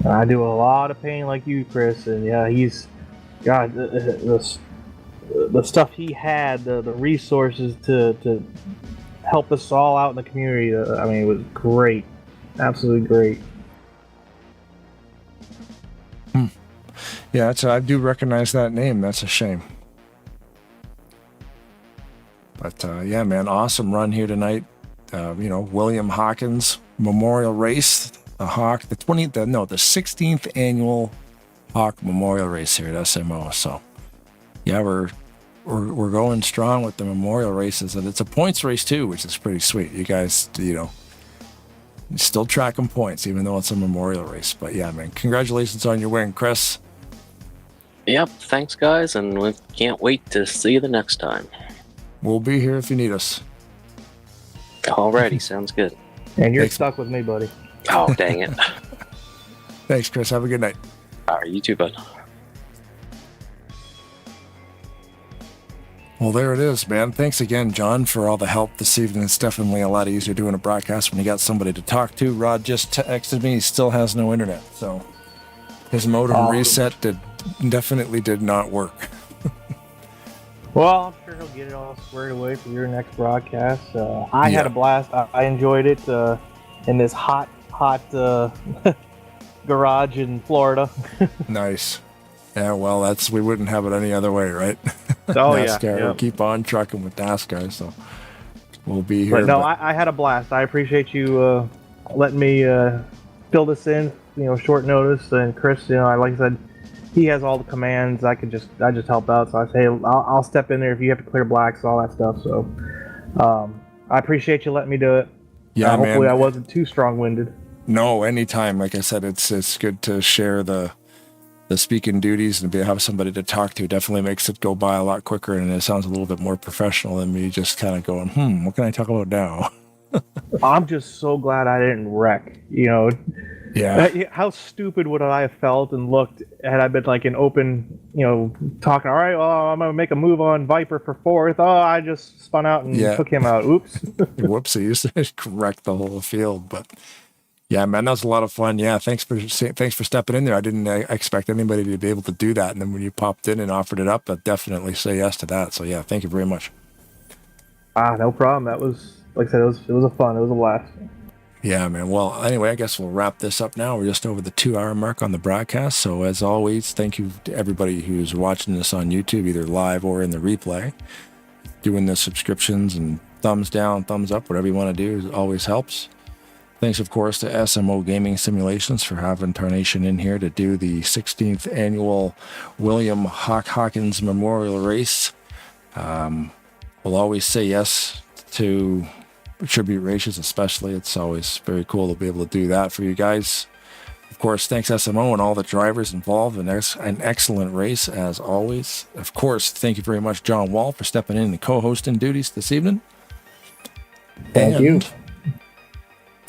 [SPEAKER 4] I do a lot of painting like you, Chris, and yeah, he's God. The stuff he had, the resources to help us all out in the community. I mean, it was great, absolutely great.
[SPEAKER 2] Yeah, I do recognize that name. That's a shame. But yeah, man, awesome run here tonight. William Hawkins Memorial Race, the Hawk, the 16th annual Hawk Memorial Race here at SMO. So yeah, we're going strong with the memorial races, and it's a points race too, which is pretty sweet. You guys, still tracking points even though it's a memorial race. But yeah, man, congratulations on your win, Chris.
[SPEAKER 7] Yep, thanks guys, and we can't wait to see you the next time.
[SPEAKER 2] We'll be here if you need us.
[SPEAKER 7] Alrighty, sounds good.
[SPEAKER 4] And you're stuck with me, buddy.
[SPEAKER 7] Oh, dang it.
[SPEAKER 2] Thanks, Chris. Have a good night.
[SPEAKER 7] All right, you too, bud.
[SPEAKER 2] Well, there it is, man. Thanks again, John, for all the help this evening. It's definitely a lot easier doing a broadcast when you got somebody to talk to. Rod just texted me. He still has no internet, so his modem reset definitely did not work.
[SPEAKER 4] Well, I'm sure he'll get it all squared away for your next broadcast. I had a blast. I enjoyed it in this hot garage in Florida.
[SPEAKER 2] Nice. Yeah, well, we wouldn't have it any other way, right?
[SPEAKER 4] Oh,
[SPEAKER 2] NASCAR,
[SPEAKER 4] yeah.
[SPEAKER 2] we'll keep on trucking with NASCAR, so we'll be here.
[SPEAKER 4] But no, I had a blast. I appreciate you letting me fill this in, short notice. And Chris, like I said, he has all the commands. I just help out. So I say, I'll step in there if you have to clear blacks, all that stuff. So I appreciate you letting me do it.
[SPEAKER 2] Yeah,
[SPEAKER 4] hopefully
[SPEAKER 2] man.
[SPEAKER 4] I wasn't too strong-winded.
[SPEAKER 2] No, anytime. Like I said, it's good to share the speaking duties and have somebody to talk to. Definitely makes it go by a lot quicker, and it sounds a little bit more professional than me just kind of going, what can I talk about now?
[SPEAKER 4] I'm just so glad I didn't wreck.
[SPEAKER 2] Yeah.
[SPEAKER 4] How stupid would I have felt and looked had I been like an open, talking, all right, well, I'm going to make a move on Viper for fourth. Oh, I just spun out and took him out. Oops.
[SPEAKER 2] Whoopsies. Wrecked the whole field. But Yeah, man, that was a lot of fun. Yeah, thanks for stepping in there. I didn't expect anybody to be able to do that, and then when you popped in and offered it up, I'd definitely say yes to that. So yeah, thank you very much.
[SPEAKER 4] No problem. That was, like I said, it was a fun. It was a blast.
[SPEAKER 2] Yeah, man. Well, anyway, I guess we'll wrap this up now. We're just over the 2-hour mark on the broadcast. So as always, thank you to everybody who's watching this on YouTube, either live or in the replay. Doing the subscriptions and thumbs down, thumbs up, whatever you want to do always helps. Thanks, of course, to SMO Gaming Simulations for having Tarnation in here to do the 16th annual William Hawkins Memorial Race. We'll always say yes to tribute races, especially. It's always very cool to be able to do that for you guys. Of course, thanks SMO and all the drivers involved in an excellent race as always. Of course, thank you very much, John Wall, for stepping in and co-hosting duties this evening.
[SPEAKER 4] Thank you.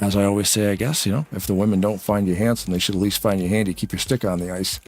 [SPEAKER 2] As I always say, I guess, if the women don't find you handsome, they should at least find you handy. Keep your stick on the ice.